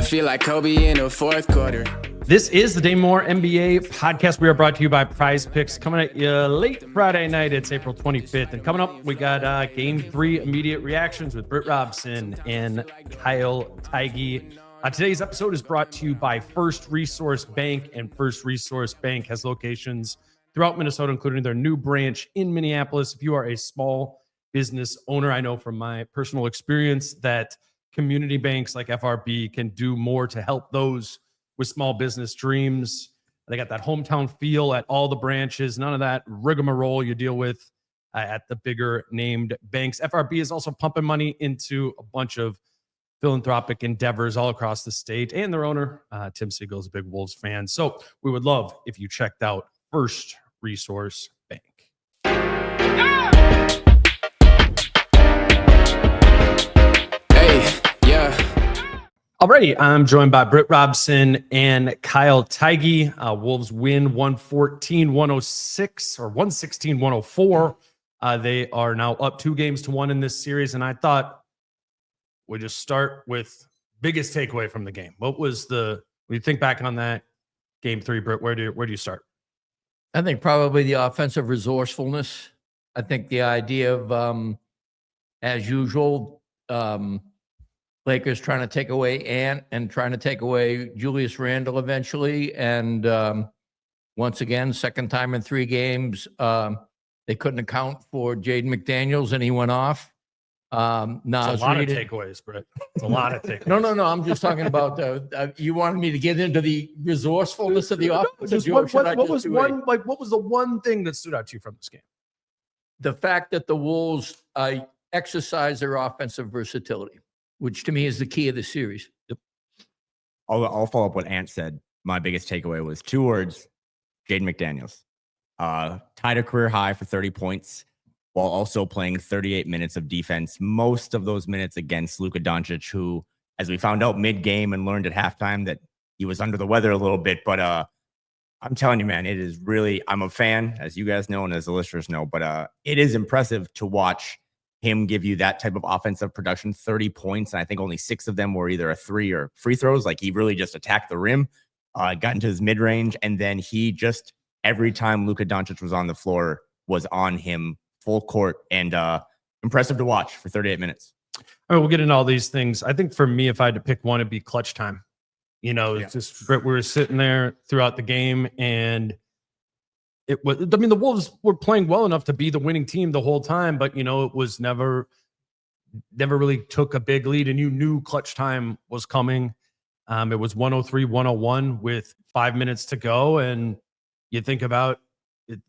feel like Kobe in the fourth quarter. This is the Dane Moore NBA podcast. We are brought to you by Prize Picks. Coming at you late Friday night. It's April 25th. And coming up, we got Game 3 immediate reactions with Britt, Robson, and Kyle Theige. Today's episode is brought to you by First Resource Bank. And First Resource Bank has locations throughout Minnesota, including their new branch in Minneapolis. If you are a small business owner, I know from my personal experience that community banks like FRB can do more to help those with small business dreams. They got that hometown feel at all the branches, none of that rigmarole you deal with at the bigger named banks. FRB is also pumping money into a bunch of philanthropic endeavors all across the state, and their owner, Tim Siegel, is a big Wolves fan. So we would love if you checked out First Resource Bank. Alrighty, I'm joined by Britt, Robson, and Kyle Theige. Wolves win 114-106 or 116-104. They are now up 2-1 in this series, and I thought we'd just start with biggest takeaway from the game. What was when you think back on that game 3, Britt, where do you start? I think probably the offensive resourcefulness. I think the idea of, as usual, Lakers trying to take away Ant and trying to take away Julius Randle eventually. And once again, second time in 3 games, they couldn't account for Jaden McDaniels and he went off. It's a lot of takeaways, Britt. It's a lot of takeaways. No. I'm just talking about you wanted me to get into the resourcefulness of the offense. What was the one thing that stood out to you from this game? The fact that the Wolves exercise their offensive versatility, which to me is the key of the series. Yep. I'll follow up what Ant said. My biggest takeaway was 2 words: Jaden McDaniels. Tied a career high for 30 points while also playing 38 minutes of defense, most of those minutes against Luka Doncic, who, as we found out mid-game and learned at halftime, that he was under the weather a little bit. But I'm telling you, man, it is really, I'm a fan, as you guys know and as the listeners know, but it is impressive to watch him give you that type of offensive production, 30 points. And I think only 6 of them were either a 3 or free throws. Like, he really just attacked the rim, got into his mid-range. And then he just, every time Luka Doncic was on the floor, was on him full court, and impressive to watch for 38 minutes. All right, we'll get into all these things. I think for me, if I had to pick one, it'd be clutch time. It's just, we were sitting there throughout the game, and it was, the Wolves were playing well enough to be the winning team the whole time, but, it was never really took a big lead, and you knew clutch time was coming. It was 103-101 with 5 minutes to go, and you think about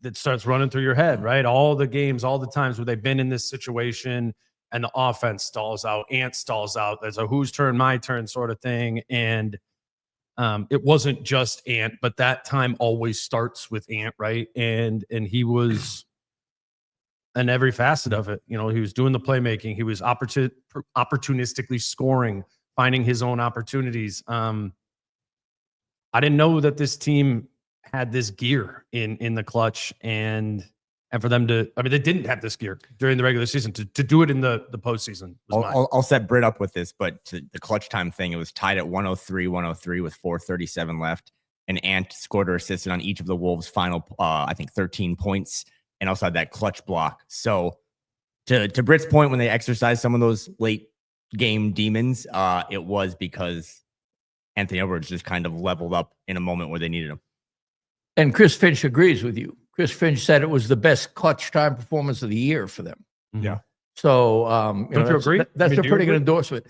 it starts running through your head, right? All the games, all the times where they've been in this situation and the offense stalls out, Ant stalls out. There's a whose turn, my turn sort of thing. And it wasn't just Ant, but that time always starts with Ant, right? And he was in every facet of it. He was doing the playmaking. He was opportunistically scoring, finding his own opportunities. I didn't know that this team had this gear in the clutch, and for them to, they didn't have this gear during the regular season to do it in the postseason. I'll set Britt up with this, but to the clutch time thing, it was tied at 103-103 with 4:37 left, and Ant scored or assisted on each of the Wolves' final, I think 13 points, and also had that clutch block. So to Britt's point, when they exercised some of those late game demons, it was because Anthony Edwards just kind of leveled up in a moment where they needed him. And Chris Finch agrees with you. Chris Finch said it was the best clutch time performance of the year for them. Yeah. So, don't you agree? That's a pretty good endorsement.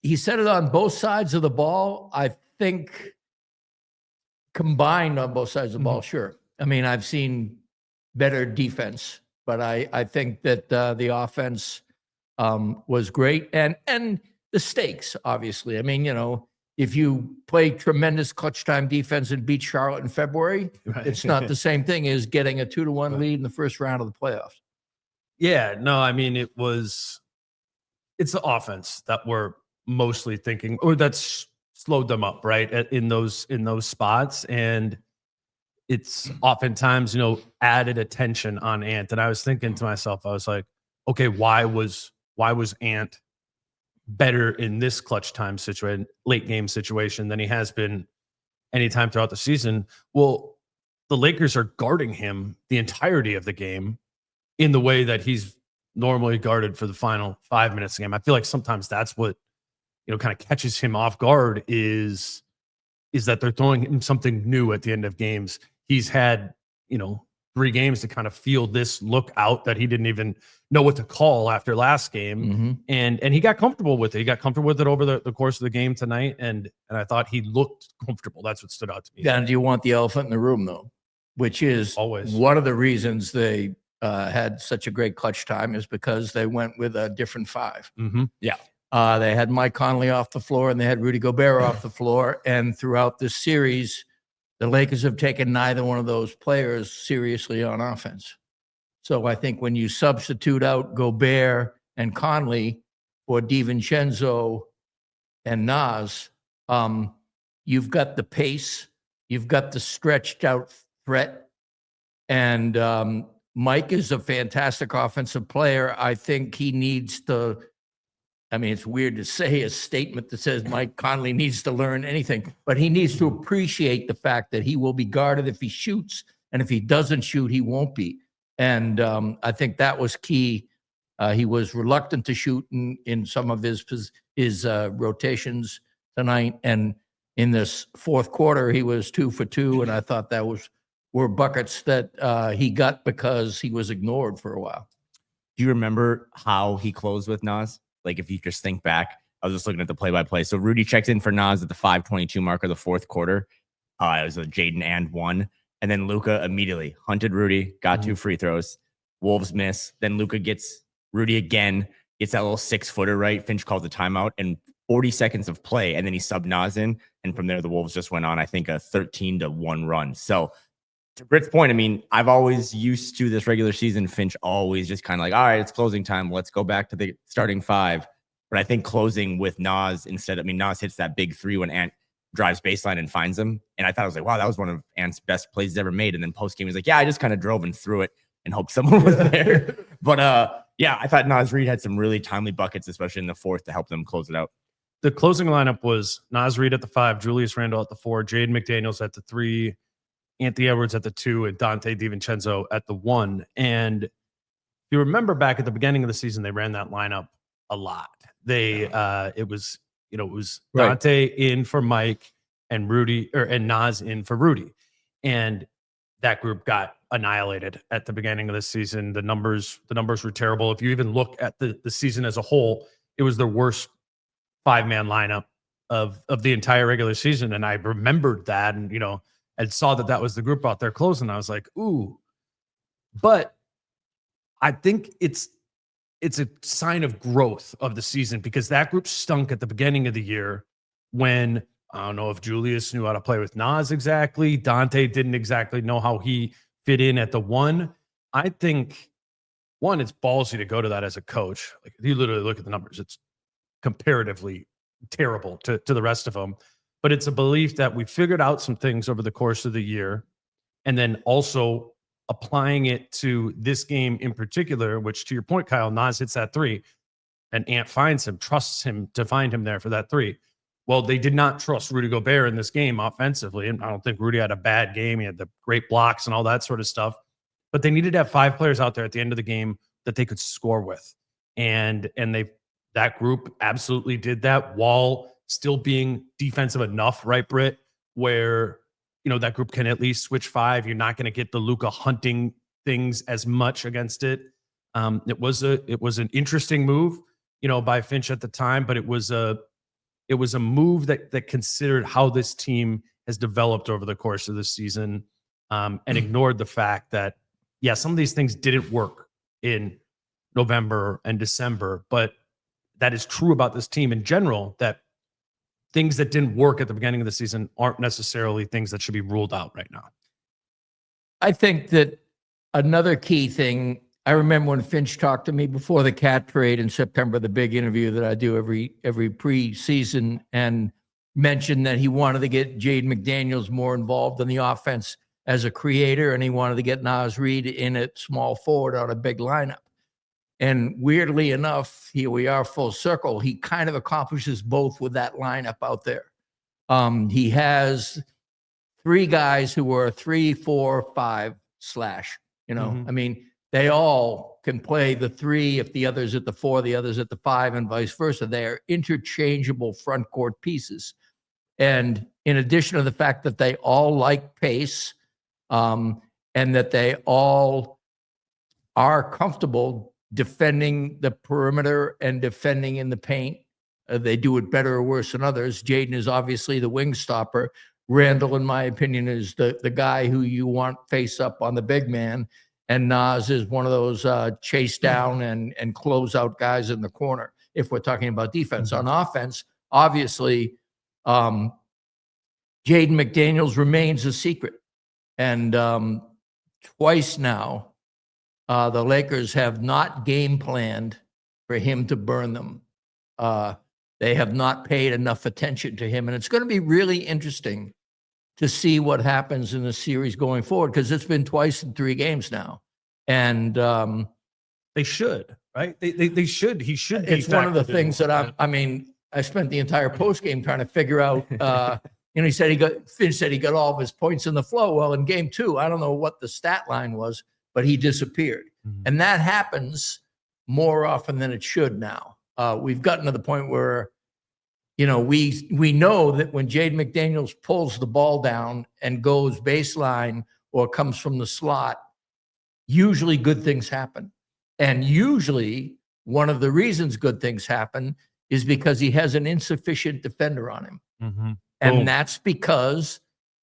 He said it on both sides of the ball. I think combined on both sides of the ball, sure. I've seen better defense, but I think that the offense was great. And the stakes, obviously. If you play tremendous clutch time defense and beat Charlotte in February, it's not the same thing as getting a 2-1 lead in the first round of the playoffs. Yeah, no, it's the offense that we're mostly thinking, or that's slowed them up, right? In those spots. And it's oftentimes, added attention on Ant. And I was thinking to myself, I was like, okay, why was Ant better in this clutch time situation, late game situation than he has been anytime throughout the season. Well, the Lakers are guarding him the entirety of the game in the way that he's normally guarded for the final 5 minutes of the game. I feel like sometimes that's what, kind of catches him off guard is that they're throwing him something new at the end of games. He's had, 3 games to kind of feel this look out that he didn't even know what to call after last game. And he got comfortable with it. He got comfortable with it over the course of the game tonight. And I thought he looked comfortable. That's what stood out to me. Now, do you want the elephant in the room, though? Which is always one of the reasons they had such a great clutch time is because they went with a different 5. Yeah. They had Mike Conley off the floor and they had Rudy Gobert off the floor. And throughout this series, the Lakers have taken neither one of those players seriously on offense. So I think when you substitute out Gobert and Conley for DiVincenzo and Nas, you've got the pace, you've got the stretched out threat, and Mike is a fantastic offensive player. I think he needs to, it's weird to say a statement that says Mike Conley needs to learn anything, but he needs to appreciate the fact that he will be guarded if he shoots, and if he doesn't shoot, he won't be. And I think that was key. He was reluctant to shoot in some of his rotations tonight, and in this fourth quarter, he was 2 for 2, and I thought that were buckets that he got because he was ignored for a while. Do you remember how he closed with Nas? Like, if you just think back, I was just looking at the play-by-play. So Rudy checks in for Nas at the 5:22 mark of the fourth quarter. It was a Jaden and 1. And then Luka immediately hunted Rudy, got 2 free throws. Wolves miss. Then Luka gets Rudy again, gets that little 6-footer, right? Finch calls a timeout, and 40 seconds of play. And then he subbed Nas in. And from there, the Wolves just went on, I think, a 13-1 run. So to Britt's point, I've always used to this regular season, Finch always just kind of like, all right, it's closing time. Let's go back to the starting 5. But I think closing with Nas instead, Nas hits that big 3 when Ant drives baseline and finds him. And I thought, I was like, wow, that was one of Ant's best plays he's ever made. And then post game, he's like, yeah, I just kind of drove and threw it and hoped someone was there. But yeah, I thought Nas Reed had some really timely buckets, especially in the fourth, to help them close it out. The closing lineup was Nas Reed at the 5, Julius Randle at the 4, Jaden McDaniels at the 3, Anthony Edwards at the 2, and Dante DiVincenzo at the 1. And if you remember back at the beginning of the season, they ran that lineup a lot. It was Dante in for Mike and Rudy, and Nas in for Rudy. And that group got annihilated at the beginning of the season. The numbers were terrible. If you even look at the season as a whole, it was their worst 5-man lineup of the entire regular season. And I remembered that, and saw that was the group out there closing. I was like, ooh. But I think it's a sign of growth of the season, because that group stunk at the beginning of the year when, I don't know if Julius knew how to play with Nas exactly. Dante didn't exactly know how he fit in at the 1. I think, one, it's ballsy to go to that as a coach. Like, you literally look at the numbers. It's comparatively terrible to the rest of them. But it's a belief that we figured out some things over the course of the year, and then also applying it to this game in particular, which, to your point, Kyle, Nas hits that 3, and Ant finds him, trusts him to find him there for that 3. Well, they did not trust Rudy Gobert in this game offensively, and I don't think Rudy had a bad game. He had the great blocks and all that sort of stuff, but they needed to have 5 players out there at the end of the game that they could score with, and that group absolutely did that while still being defensive enough, right, Britt, where, that group can at least switch 5. You're not going to get the Luka hunting things as much against it. It was an interesting move, by Finch at the time, but it was a move that considered how this team has developed over the course of the season, and ignored the fact that, yeah, some of these things didn't work in November and December, but that is true about this team in general, that things that didn't work at the beginning of the season aren't necessarily things that should be ruled out right now. I think that another key thing, I remember when Finch talked to me before the Cat trade in September, the big interview that I do every preseason, and mentioned that he wanted to get Jaden McDaniels more involved in the offense as a creator, and he wanted to get Nas Reed in at small forward on a big lineup. And weirdly enough, here we are full circle. He kind of accomplishes both with that lineup out there. He has 3 guys who are 3, 4, 5 slash, I mean, they all can play the 3 if the other's at the 4, the other's at the 5, and vice versa. They are interchangeable front court pieces. And in addition to the fact that they all like pace, and that they all are comfortable defending the perimeter and defending in the paint. They do it better or worse than others. Jaden is obviously the wing stopper. Randle, in my opinion, is the guy who you want face up on the big man. And Nas is one of those chase down and close out guys in the corner, if we're talking about defense. On offense, obviously, Jaden McDaniels remains a secret. And twice now, the Lakers have not game planned for him to burn them. They have not paid enough attention to him. And it's going to be really interesting to see what happens in the series going forward, because it's been twice in 3 games now. And they should, right? They should. He should be. It's one of the things that I spent the entire post game trying to figure out. He said Finch said he got all of his points in the flow. Well, in game 2, I don't know what the stat line was, but he disappeared. And that happens more often than it should now. We've gotten to the point where, we know that when Jaden McDaniels pulls the ball down and goes baseline or comes from the slot, usually good things happen. And usually one of the reasons good things happen is because he has an insufficient defender on him. And that's because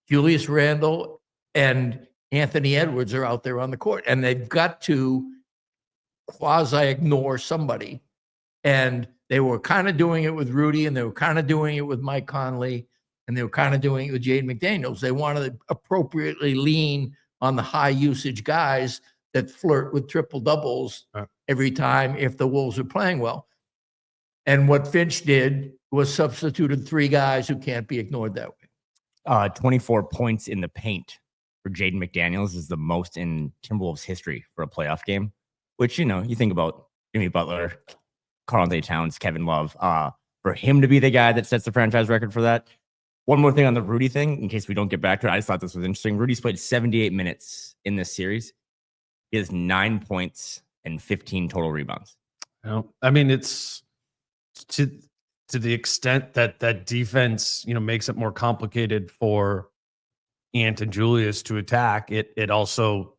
Julius Randle and Anthony Edwards are out there on the court, and they've got to quasi-ignore somebody. And they were kind of doing it with Rudy, and they were kind of doing it with Mike Conley, and they were kind of doing it with Jaden McDaniels. They wanted to appropriately lean on the high-usage guys that flirt with triple-doubles every time if the Wolves are playing well. And what Finch did was substituted 3 guys who can't be ignored that way. 24 points in the paint for Jaden McDaniels is the most in Timberwolves history for a playoff game, which, you think about Jimmy Butler, Karl-Anthony Towns, Kevin Love. For him to be the guy that sets the franchise record for that. One more thing on the Rudy thing, in case we don't get back to it. I just thought this was interesting. Rudy's played 78 minutes in this series. He has 9 points and 15 total rebounds. I mean, it's to the extent that defense, makes it more complicated for Ant and Julius to attack. It also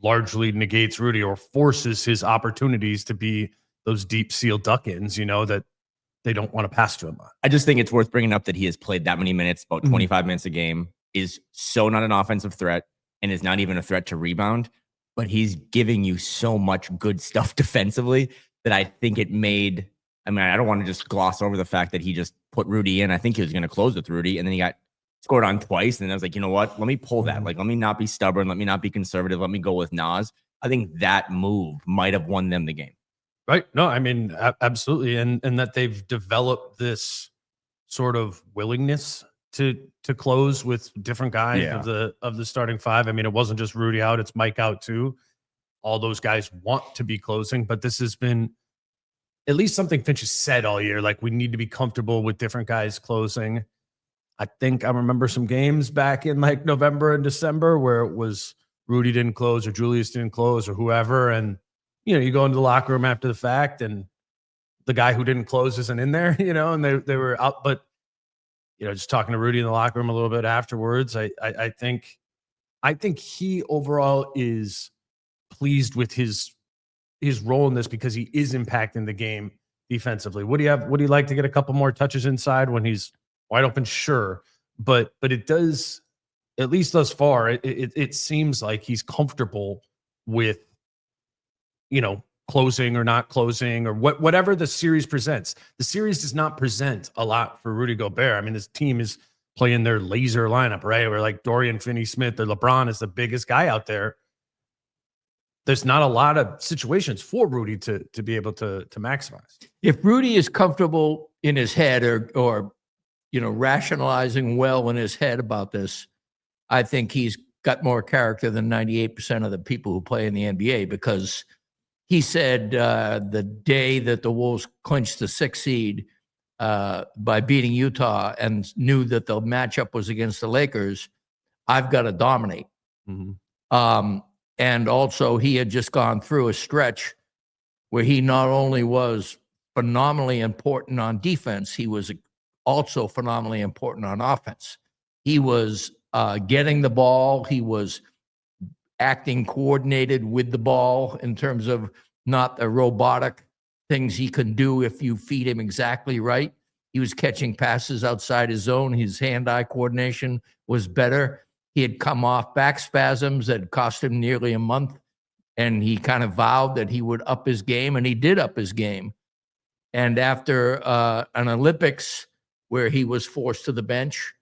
largely negates Rudy or forces his opportunities to be those deep seal duck-ins, that they don't want to pass to him on. I just think it's worth bringing up that he has played that many minutes, about 25 minutes a game, is so not an offensive threat and is not even a threat to rebound, but he's giving you so much good stuff defensively that I think it made, I don't want to just gloss over the fact that he just put Rudy in. I think he was going to close with Rudy, and then he got scored on twice. And I was like, you know what? Let me pull that. Let me not be stubborn. Let me not be conservative. Let me go with Nas. I think that move might have won them the game. Right. No, I mean, absolutely. And that they've developed this sort of willingness to close with different guys of the starting 5. I mean, it wasn't just Rudy out, it's Mike out too. All those guys want to be closing, but this has been at least something Finch has said all year. Like, we need to be comfortable with different guys closing. I think I remember some games back in like November and December where it was Rudy didn't close or Julius didn't close or whoever. And, you go into the locker room after the fact and the guy who didn't close isn't in there, and they were out. But, just talking to Rudy in the locker room a little bit afterwards, I think he overall is pleased with his role in this because he is impacting the game defensively. Would he like to get a couple more touches inside when he's wide open? Sure. But it does, at least thus far, it seems like he's comfortable with, closing or not closing or whatever the series presents. The series does not present a lot for Rudy Gobert. I mean, this team is playing their laser lineup, right? Where like Dorian Finney-Smith or LeBron is the biggest guy out there. There's not a lot of situations for Rudy to be able to maximize. If Rudy is comfortable in his head or rationalizing well in his head about this, I think he's got more character than 98% of the people who play in the NBA, because he said the day that the Wolves clinched the 6th seed by beating Utah and knew that the matchup was against the Lakers, I've got to dominate. And also, he had just gone through a stretch where he not only was phenomenally important on defense, he was also phenomenally important on offense. He was getting the ball. He was acting coordinated with the ball in terms of not the robotic things he can do if you feed him exactly right. He was catching passes outside his zone. His hand-eye coordination was better. He had come off back spasms that cost him nearly a month, and he kind of vowed that he would up his game, and he did up his game. And after an Olympics where he was forced to the bench,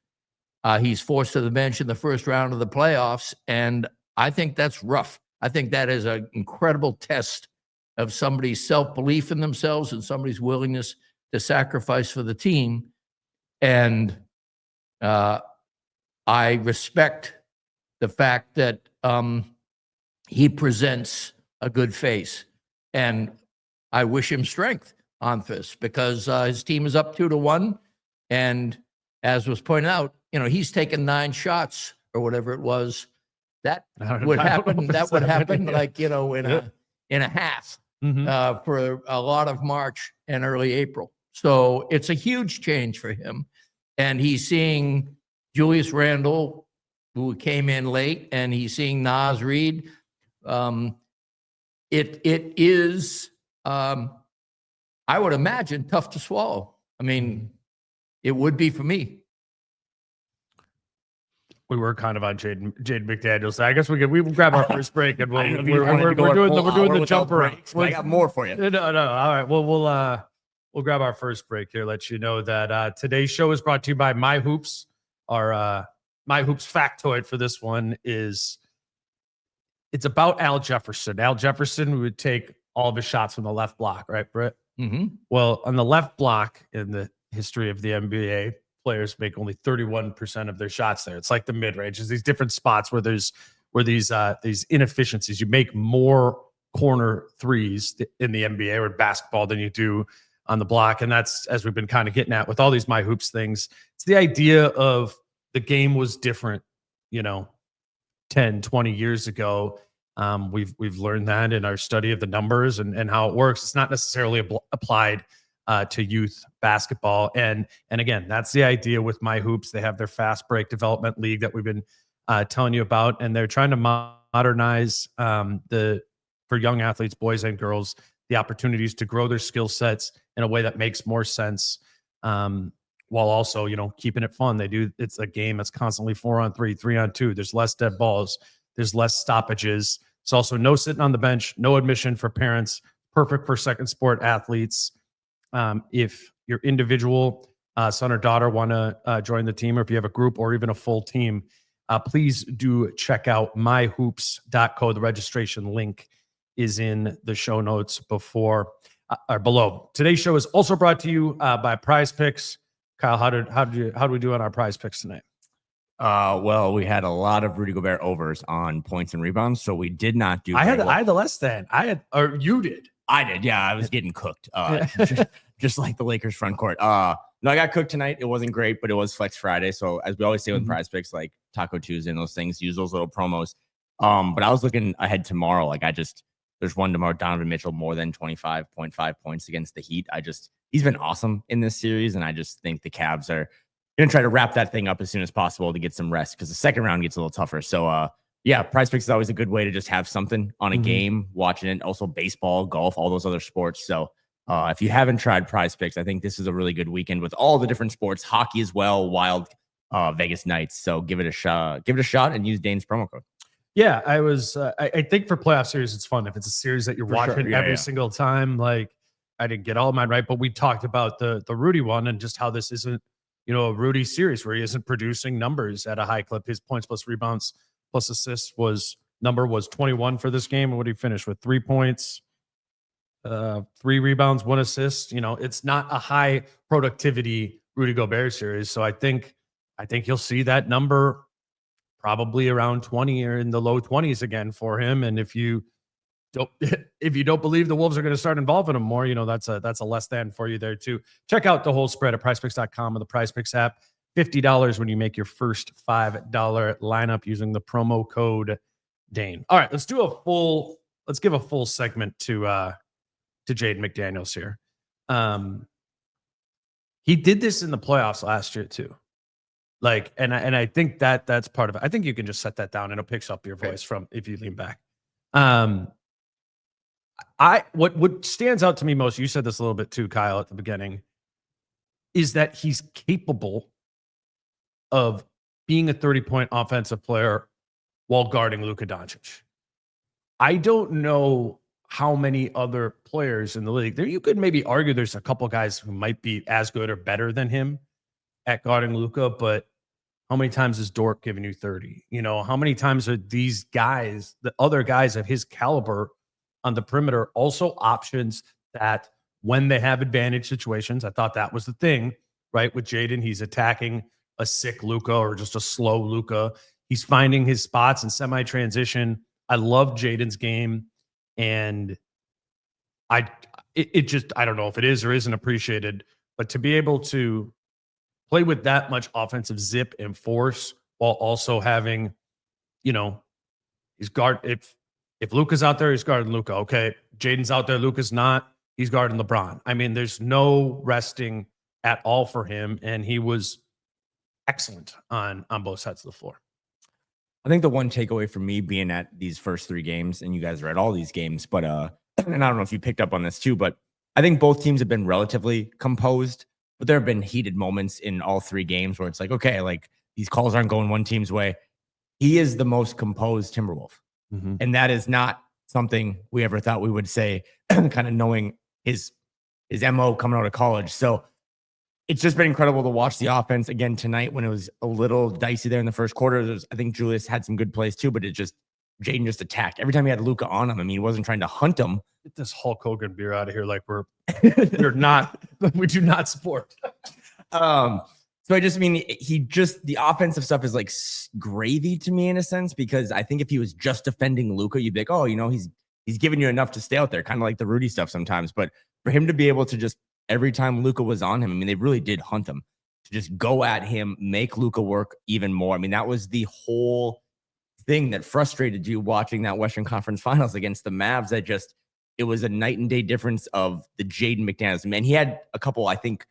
he's forced to the bench in the first round of the playoffs, and I think that's rough. I think that is an incredible test of somebody's self-belief in themselves and somebody's willingness to sacrifice for the team. And I respect the fact that he presents a good face. And I wish him strength on this because his team is up 2-1. And as was pointed out, he's taken 9 shots or whatever it was. That would happen. That would happen like, in a half for a lot of March and early April. So it's a huge change for him. And he's seeing Julius Randle, who came in late, and he's seeing Naz Reid. It is, I would imagine, tough to swallow. I mean, it would be for me. We were kind of on Jade McDaniels. So I guess we will grab our first break and we're doing the jumper. I got more for you. No. All right. Well, we'll grab our first break here. Let you know that today's show is brought to you by My Hoops. Our My Hoops factoid for this one is it's about Al Jefferson. Al Jefferson would take all of his shots from the left block, right, Britt? Mm-hmm. Well, on the left block in the history of the NBA, players make only 31% of their shots there. It's like the mid-range. There's these different spots where these inefficiencies. You make more corner threes in the NBA or basketball than you do on the block. And that's, as we've been kind of getting at with all these My Hoops things, it's the idea of the game was different, 10, 20 years ago. We've learned that in our study of the numbers and how it works. It's not necessarily applied to youth basketball. And again, that's the idea with My Hoops. They have their fast break development league that we've been telling you about, and they're trying to modernize for young athletes, boys and girls, the opportunities to grow their skill sets in a way that makes more sense, while also, keeping it fun. It's a game that's constantly 4-on-3, 3-on-2. There's less dead balls. There's less stoppages. It's also no sitting on the bench, no admission for parents, perfect for second sport athletes. If your individual son or daughter want to join the team, or if you have a group or even a full team, please do check out myhoops.co. The registration link is in the show notes or below. Today's show is also brought to you by Prize Picks. Kyle, how did we do on our Prize Picks tonight? Well, we had a lot of Rudy Gobert overs on points and rebounds, so we did not do. I had the less than. Or you did. I did, yeah. I was getting cooked, just like the Lakers front court. No, I got cooked tonight. It wasn't great, but it was Flex Friday. So as we always say with Prize Picks, like Taco Tuesday and those things, use those little promos. But I was looking ahead tomorrow. Like there's one tomorrow, Donovan Mitchell, more than 25.5 points against the Heat. He's been awesome in this series, and I just think the Cavs are going to try to wrap that thing up as soon as possible to get some rest because the second round gets a little tougher. So, yeah, Prize Picks is always a good way to just have something on a game, watching it. Also baseball, golf, all those other sports. So if you haven't tried Prize Picks, I think this is a really good weekend with all the different sports, hockey as well, wild Vegas nights. So give it a shot and use Dane's promo code. Yeah, I think for playoff series, it's fun if it's a series that you're watching every single time. Like I didn't get all of mine right, but we talked about the Rudy one and just how this isn't, a Rudy series where he isn't producing numbers at a high clip. His points plus rebounds plus assists was 21 for this game. And what did he finish with? 3 points, 3 rebounds, 1 assist. It's not a high productivity Rudy Gobert series. So I think you'll see that number probably around 20 or in the low 20s again for him. And if you if you don't believe the Wolves are going to start involving him more, that's a less than for you there too. Check out the whole spread at PricePicks.com or the PricePicks app. $50 when you make your first $5 lineup using the promo code Dane. All right, let's give a full segment to Jaden McDaniels here. He did this in the playoffs last year too. And I think that's part of it. I think you can just set that down and it picks up your voice from if you lean back. What stands out to me most, you said this a little bit too, Kyle, at the beginning, is that he's capable of being a 30-point offensive player while guarding Luka Doncic. I don't know how many other players in the league there. You could maybe argue there's a couple guys who might be as good or better than him at guarding Luka, but how many times is Dort giving you 30? How many times are these guys, the other guys of his caliber on the perimeter, also options that when they have advantage situations? I thought that was the thing, right? With Jaden, he's attacking a sick Luka or just a slow Luka. He's finding his spots in semi-transition. I love Jaden's game, and I don't know if it is or isn't appreciated, but to be able to play with that much offensive zip and force while also having, he's guard. If Luka's out there, he's guarding Luka. Okay, Jaden's out there, Luka's not. He's guarding LeBron. I mean, there's no resting at all for him, and he was excellent on both sides of the floor. I think the one takeaway from me being at these first 3 games, and you guys are at all these games, but and I don't know if you picked up on this too, but I think both teams have been relatively composed, but there have been heated moments in all 3 games where it's like, okay, like these calls aren't going one team's way. He is the most composed Timberwolf. Mm-hmm. And that is not something we ever thought we would say, kind of knowing his MO coming out of college. So it's just been incredible to watch the offense again tonight when it was a little dicey there in the first quarter. I think Julius had some good plays too, but Jaden just attacked. Every time he had Luka on him, I mean, he wasn't trying to hunt him. Get this Hulk Hogan beer out of here. Like we do not support. So I just mean, the offensive stuff is like gravy to me in a sense, because I think if he was just defending Luka, you'd be like, oh, he's giving you enough to stay out there, kind of like the Rudy stuff sometimes. But for him to be able to just, every time Luka was on him, I mean, they really did hunt him, to just go at him, make Luka work even more. I mean, that was the whole thing that frustrated you watching that Western Conference Finals against the Mavs. It was a night and day difference of the Jaden McDaniels. Man, he had a couple, I think,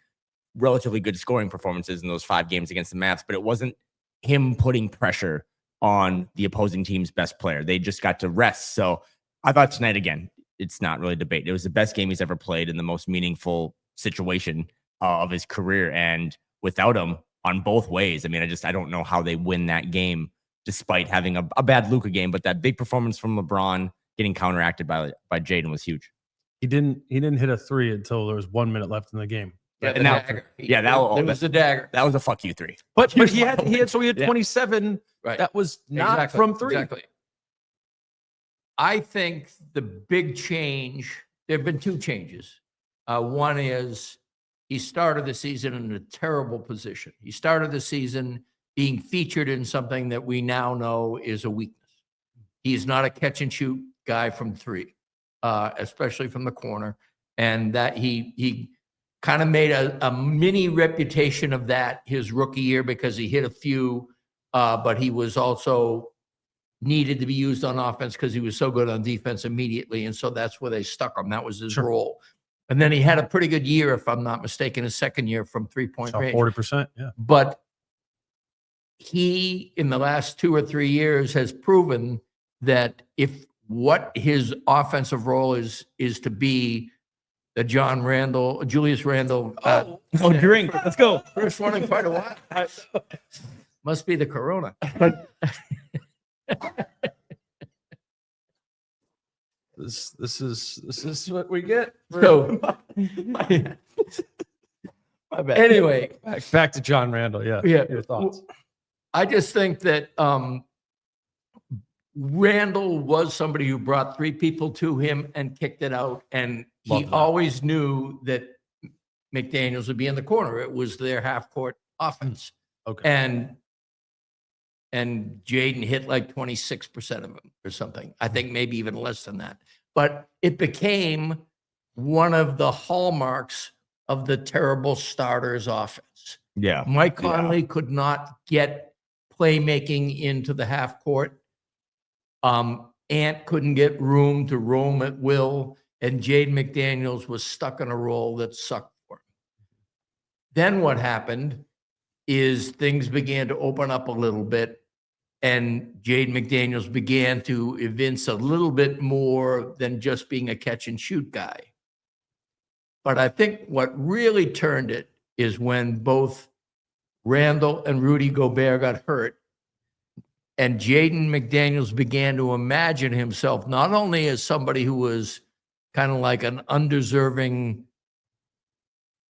relatively good scoring performances in those 5 games against the Mavs, but it wasn't him putting pressure on the opposing team's best player. They just got to rest. So I thought tonight, again, it's not really a debate. It was the best game he's ever played in the most meaningful situation of his career. And without him on both ways, I mean, I don't know how they win that game despite having a bad Luka game, but that big performance from LeBron getting counteracted by Jaden was huge. He didn't hit a 3 until there was 1 minute left in the game. Yeah, and that was the dagger. That was a fuck you 3. But he had 27. Right. That was not from 3. Exactly. I think the big change, there have been 2 changes. One is he started the season in a terrible position. He started the season being featured in something that we now know is a weakness. He's not a catch and shoot guy from 3, especially from the corner. And that he kind of made a mini reputation of that his rookie year, because he hit a few, but he was also needed to be used on offense because he was so good on defense immediately. And so that's where they stuck him. That was his role. And then he had a pretty good year, if I'm not mistaken, his second year from 3-point range. 40%, yeah. But he, in the last 2 or 3 years, has proven that if what his offensive role is to be the Julius Randle. Drink. Let's go. First one in quite a while. Must be the Corona. This is what we get. So, My bad. anyway, back to John Randle. Yeah. Your thoughts. I just think that Randle was somebody who brought 3 people to him and kicked it out, and he always knew that McDaniels would be in the corner. It was their half-court offense. Okay. And Jaden hit like 26% of them or something. I think maybe even less than that. but it became one of the hallmarks of the terrible starters offense. Yeah. Mike Conley could not get playmaking into the half court. Ant couldn't get room to roam at will, and Jaden McDaniels was stuck in a role that sucked for him. Then what happened is things began to open up a little bit, and Jaden McDaniels began to evince a little bit more than just being a catch and shoot guy. But I think what really turned it is when both Randle and Rudy Gobert got hurt, and Jaden McDaniels began to imagine himself not only as somebody who was kind of like an undeserving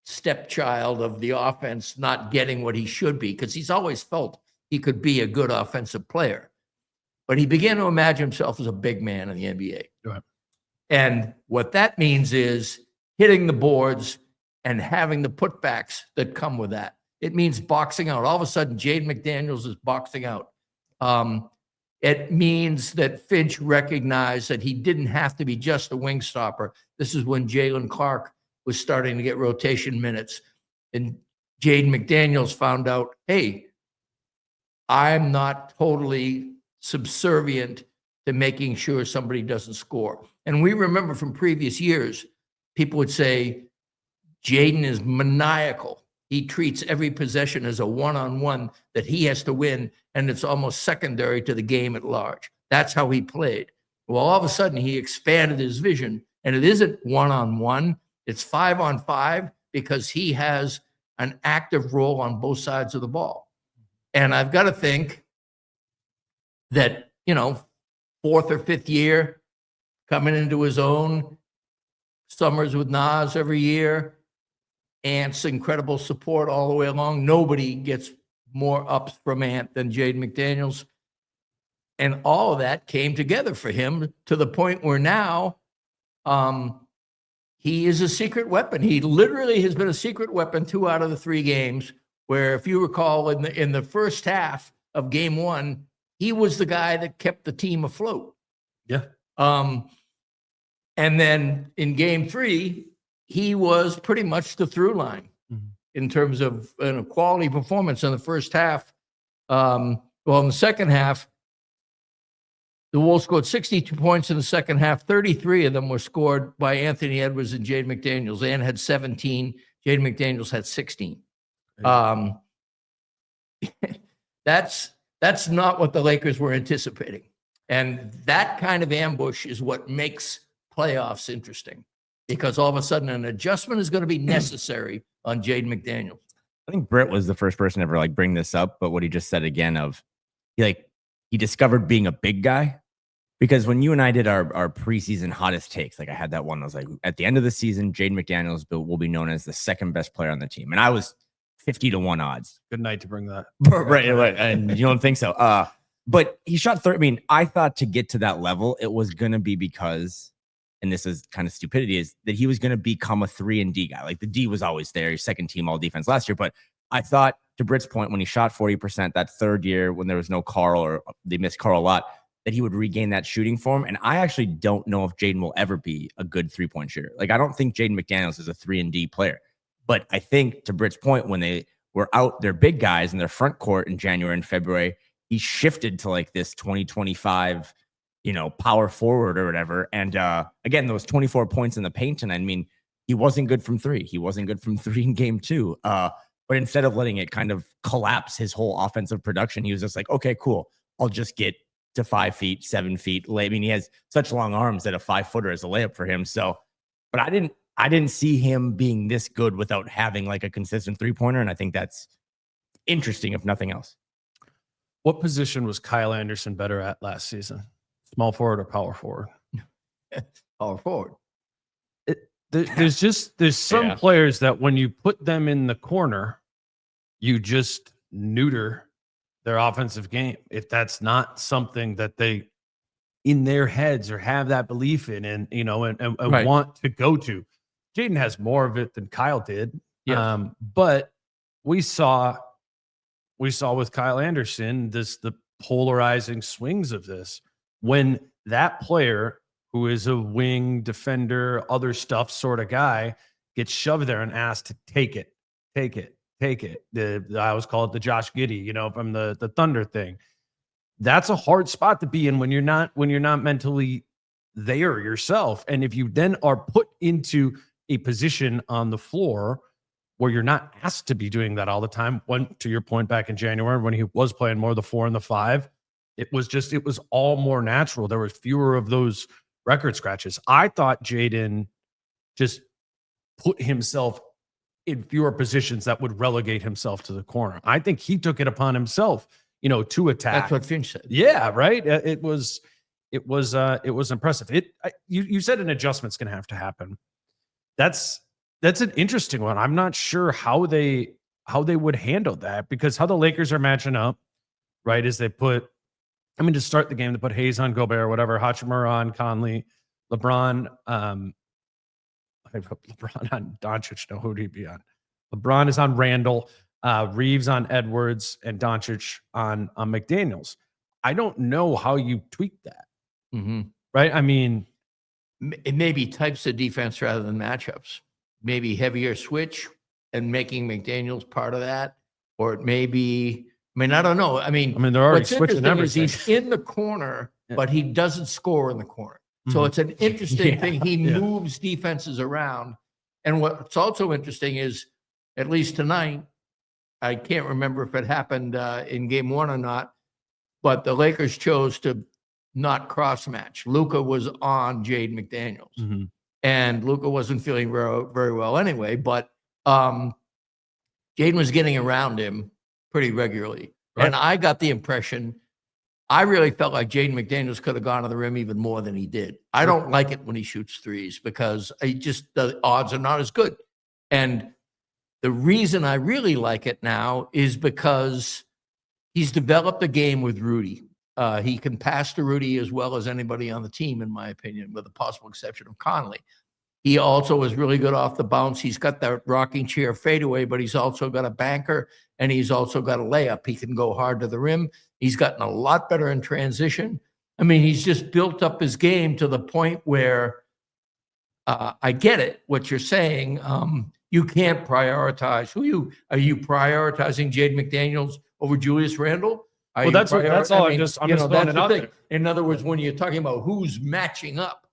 stepchild of the offense, not getting what he should be, because he's always felt he could be a good offensive player. But he began to imagine himself as a big man in the NBA. Right. And what that means is hitting the boards and having the putbacks that come with that. It means boxing out. All of a sudden, Jaden McDaniels is boxing out. It means that Finch recognized that he didn't have to be just a wing stopper. This is when Jalen Clark was starting to get rotation minutes. And Jaden McDaniels found out, hey, I'm not totally subservient to making sure somebody doesn't score. And we remember from previous years, people would say, Jaden is maniacal. He treats every possession as a one-on-one that he has to win, and it's almost secondary to the game at large. That's how he played. Well, all of a sudden, he expanded his vision, and it isn't one-on-one. It's 5-on-5 because he has an active role on both sides of the ball. And I've got to think that, fourth or fifth year, coming into his own, summers with Nas every year, Ant's incredible support all the way along. Nobody gets more ups from Ant than Jaden McDaniels. And all of that came together for him to the point where now he is a secret weapon. He literally has been a secret weapon 2 out of the 3 games, where if you recall in the first half of game 1, he was the guy that kept the team afloat. Yeah. And then in game 3, he was pretty much the through line in terms of quality performance in the first half. In the second half, the Wolves scored 62 points in the second half. 33 of them were scored by Anthony Edwards and Jaden McDaniels. Ant had 17. Jaden McDaniels had 16. That's not what the Lakers were anticipating. And that kind of ambush is what makes playoffs interesting, because all of a sudden an adjustment is going to be necessary on Jaden McDaniels. I think Britt was the first person to ever bring this up, but what he just said again of he discovered being a big guy, because when you and I did our preseason hottest takes, I had that one, I was like, at the end of the season, Jaden McDaniels will be known as the second best player on the team. And I was 50-1 odds. Good night to bring that. right. And you don't think so. But he shot 30. I mean, I thought to get to that level, it was going to be because, and this is kind of stupidity, is that he was going to become a 3-and-D guy. The D was always there. He's second team all defense last year. But I thought, to Britt's point, when he shot 40% that third year, when there was no Carl, or they missed Carl a lot, that he would regain that shooting form. And I actually don't know if Jaden will ever be a good 3-point shooter. I don't think Jaden McDaniels is a 3-and-D player. But I think, to Britt's point, when they were out their big guys in their front court in January and February, he shifted to this 2025, power forward or whatever. And again, those 24 points in the paint. And I mean, he wasn't good from 3. He wasn't good from 3 in game 2. But instead of letting it kind of collapse his whole offensive production, he was just like, okay, cool. I'll just get to 5 feet, 7 feet. I mean, he has such long arms that a 5-footer is a layup for him. So, but I didn't see him being this good without having a consistent 3-pointer. And I think that's interesting, if nothing else. What position was Kyle Anderson better at last season? Small forward or power forward? Power forward. There's some players that when you put them in the corner, you just neuter their offensive game. If that's not something that they in their heads or have that belief in, and Right. want to go to. Jaden has more of it than Kyle did. Yes. But we saw with Kyle Anderson the polarizing swings of this, when that player who is a wing defender, other stuff sort of guy, gets shoved there and asked to take it. I always call it the Josh Giddey, from the Thunder thing. That's a hard spot to be in when you're not mentally there yourself. And if you then are put into a position on the floor where you're not asked to be doing that all the time, when, to your point, back in January when he was playing more of the 4 and the 5, it was all more natural. There were fewer of those record scratches. I thought Jaden just put himself in fewer positions that would relegate himself to the corner. I think he took it upon himself, to attack. That's what Finch said. Yeah, right. It was impressive. You said an adjustment's going to have to happen. That's an interesting one. I'm not sure how they would handle that, because how the Lakers are matching up, right, is they put, to start the game, they put Hayes on Gobert, whatever, Hachimura on Conley, LeBron on Doncic. No, who would he be on? LeBron is on Randle, Reeves on Edwards, and Doncic on McDaniels. I don't know how you tweak that. Mm-hmm. Right? It may be types of defense rather than matchups. Maybe heavier switch and making McDaniels part of that, or it may be. I don't know. they're already switching everything. He's in the corner, but he doesn't score in the corner. So it's an interesting thing. He moves defenses around. And what's also interesting is, at least tonight, I can't remember if it happened in game 1 or not, but the Lakers chose to not cross match. Luka was on Jaden McDaniels, and Luka wasn't feeling very well anyway, but Jaden was getting around him pretty regularly. Right. And I got the impression, I really felt like Jaden McDaniels could have gone to the rim even more than he did. I don't like it when he shoots threes, because the odds are not as good. And the reason I really like it now is because he's developed a game with Rudy. He can pass to Rudy as well as anybody on the team, in my opinion, with the possible exception of Conley. He also is really good off the bounce. He's got that rocking chair fadeaway, but he's also got a banker, and he's also got a layup. He can go hard to the rim. He's gotten a lot better in transition. He's just built up his game to the point where I get it, what you're saying. You can't prioritize. Are you prioritizing Jaden McDaniels over Julius Randle? That's all. I'm just throwing it out there. In other words, when you're talking about who's matching up,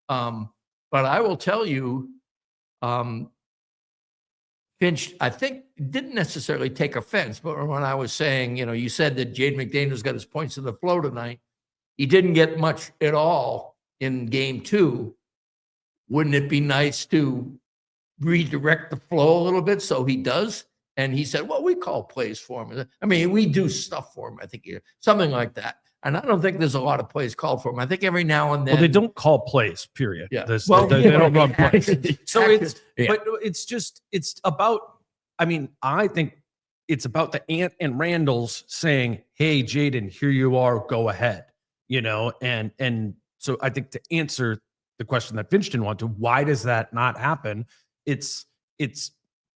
but I will tell you, Finch, I think, didn't necessarily take offense, but when I was saying, you said that Jaden McDaniels got his points to the flow tonight, he didn't get much at all in game 2. Wouldn't it be nice to redirect the flow a little bit so he does? And he said, well, we call plays for him. We do stuff for him, I think, something like that. And I don't think there's a lot of plays called for him. I think every now and then. Well, they don't call plays, period. Yeah. They don't run plays. But it's about, I think it's about the Ant and Randall's saying, hey, Jaden, here you are, go ahead, and so I think to answer the question that Finch didn't want to, why does that not happen? It's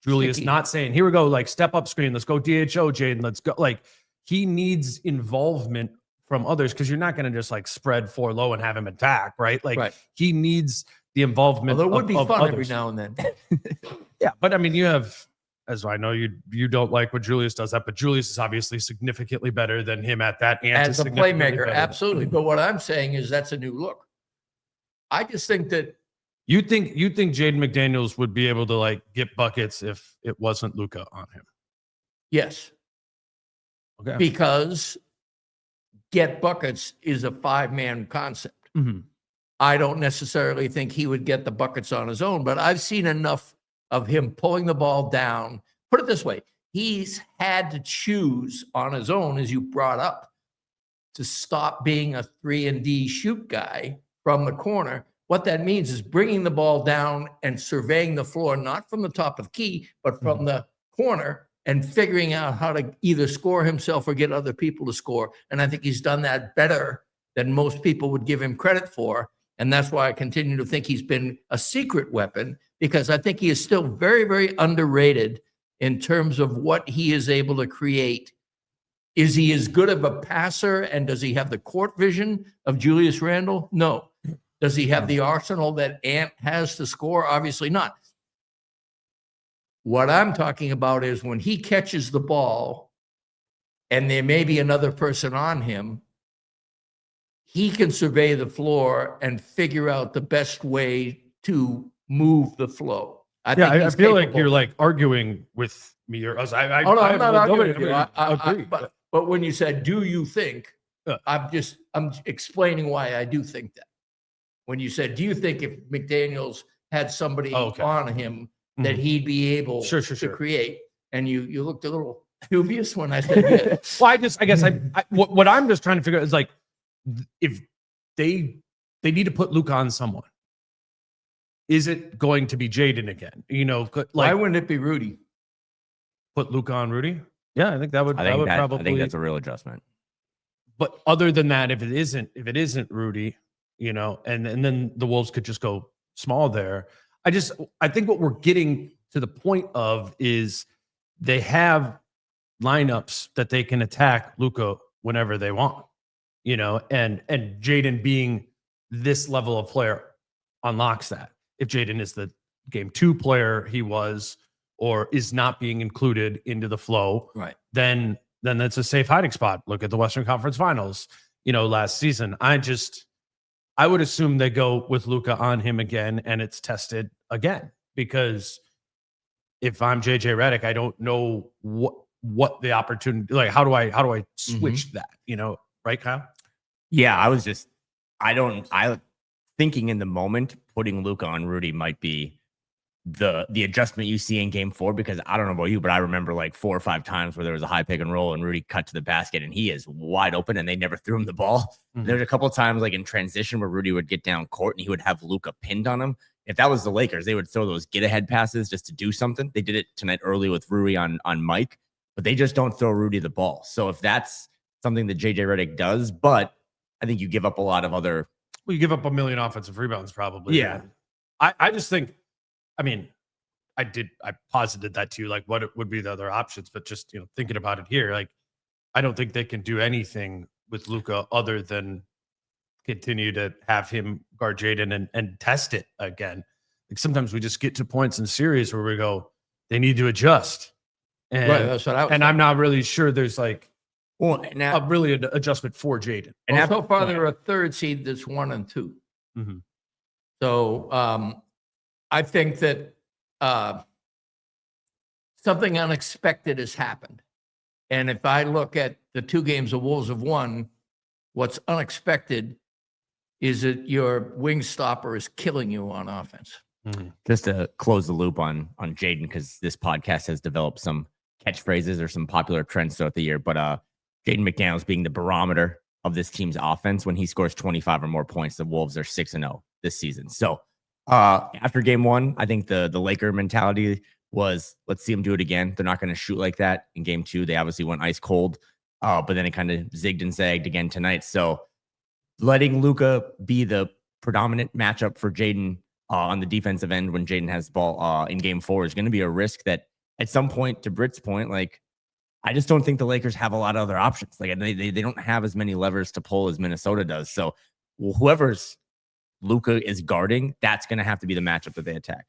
Julius not saying, here we go, like step up screen, let's go DHO, Jaden, let's go. Like, he needs involvement from others, because you're not going to just like spread 4 low and have him attack, right? Like, he needs the involvement. Well, there would be fun others. every now and then. Yeah, but you have, as I know you don't like when Julius does that, but Julius is obviously significantly better than him at that. As a playmaker, absolutely. But what I'm saying is that's a new look. I just think that you think Jaden McDaniels would be able to like get buckets if it wasn't Luka on him. Yes. Okay. Because get buckets is a 5-man concept. Mm-hmm. I don't necessarily think he would get the buckets on his own, but I've seen enough of him pulling the ball down. Put it this way, he's had to choose on his own, as you brought up, to stop being a 3-and-D shoot guy from the corner. What that means is bringing the ball down and surveying the floor, not from the top of the key, but from the corner, and figuring out how to either score himself or get other people to score. And I think he's done that better than most people would give him credit for. And that's why I continue to think he's been a secret weapon, because I think he is still very, very underrated in terms of what he is able to create. Is he as good of a passer, and does he have the court vision of Julius Randle? No. Does he have the arsenal that Ant has to score? Obviously not. What I'm talking about is when he catches the ball and there may be another person on him, he can survey the floor and figure out the best way to move the flow. I feel like you're like arguing with me or us. I'm not arguing with you. I agree. But when you said, do you think, I'm explaining why I do think that. When you said, do you think if McDaniels had somebody on him that he'd be able to create? And you looked a little dubious when I said yes. Well, I guess what I'm just trying to figure out is like, if they need to put Luka on someone, is it going to be Jaden again? You know, like, why wouldn't it be Rudy? Put Luka on Rudy? Yeah, I think that would probably. I think that's a real adjustment. But other than that, if it isn't Rudy, you know, and then the Wolves could just go small there. I think what we're getting to the point of is they have lineups that they can attack Luka whenever they want, you know, and Jaden being this level of player unlocks that. If Jaden is the game 2 player he was or is not being included into the flow, right? Then that's a safe hiding spot. Look at the Western Conference Finals, you know, last season. I would assume they go with Luka on him again and it's tested again, because if I'm JJ Redick, I don't know what the opportunity, like, how do I switch that, you know, right, Kyle? Yeah, I thinking in the moment, putting Luka on Rudy might be the adjustment you see in game 4, because I don't know about you, but I remember like 4 or 5 times where there was a high pick and roll and Rudy cut to the basket and he is wide open and they never threw him the ball. There's a couple of times like in transition where Rudy would get down court and he would have Luka pinned on him. If that was the Lakers, they would throw those get ahead passes just to do something. They did it tonight early with Rudy on Mike, but they just don't throw Rudy the ball. So if that's something that JJ Redick does, but I think you give up a lot of other. Well, you give up a million offensive rebounds probably. Yeah. I just think, I mean, I posited that to you, like what would be the other options, but just, you know, thinking about it here, like, I don't think they can do anything with Luka other than continue to have him guard Jaden and test it again. Like sometimes we just get to points in series where we go, they need to adjust. And, right, that's what I was and I'm not really sure there's like, well, now, really an adjustment for Jaden. And so far, they're a 3rd seed that's 1 and 2. Mm-hmm. So I think that something unexpected has happened. And if I look at the 2 games the Wolves have won, what's unexpected is that your wing stopper is killing you on offense. Mm-hmm. Just to close the loop on Jaden, because this podcast has developed some catchphrases or some popular trends throughout the year, but Jaden McDaniels being the barometer of this team's offense. When he scores 25 or more points, the Wolves are 6-0 this season. So after game 1, I think the Laker mentality was, let's see them do it again. They're not going to shoot like that. In game 2, they obviously went ice cold, but then it kind of zigged and zagged again tonight. So letting Luka be the predominant matchup for Jaden on the defensive end when Jaden has the ball in game 4 is going to be a risk that at some point, to Britt's point, like, I just don't think the Lakers have a lot of other options. Like they don't have as many levers to pull as Minnesota does. So whoever's Luka is guarding, that's going to have to be the matchup that they attack.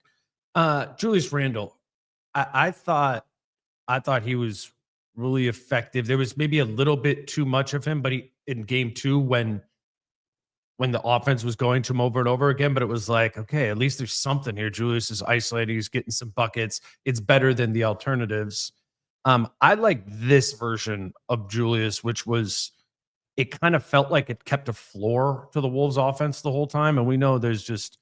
Julius Randle, I thought he was really effective. There was maybe a little bit too much of him, but in game 2 when the offense was going to him over and over again, but it was like, okay, at least there's something here. Julius is isolating. He's getting some buckets. It's better than the alternatives. I like this version of Julius, which was, it kind of felt like it kept a floor to the Wolves offense the whole time. And we know there's just,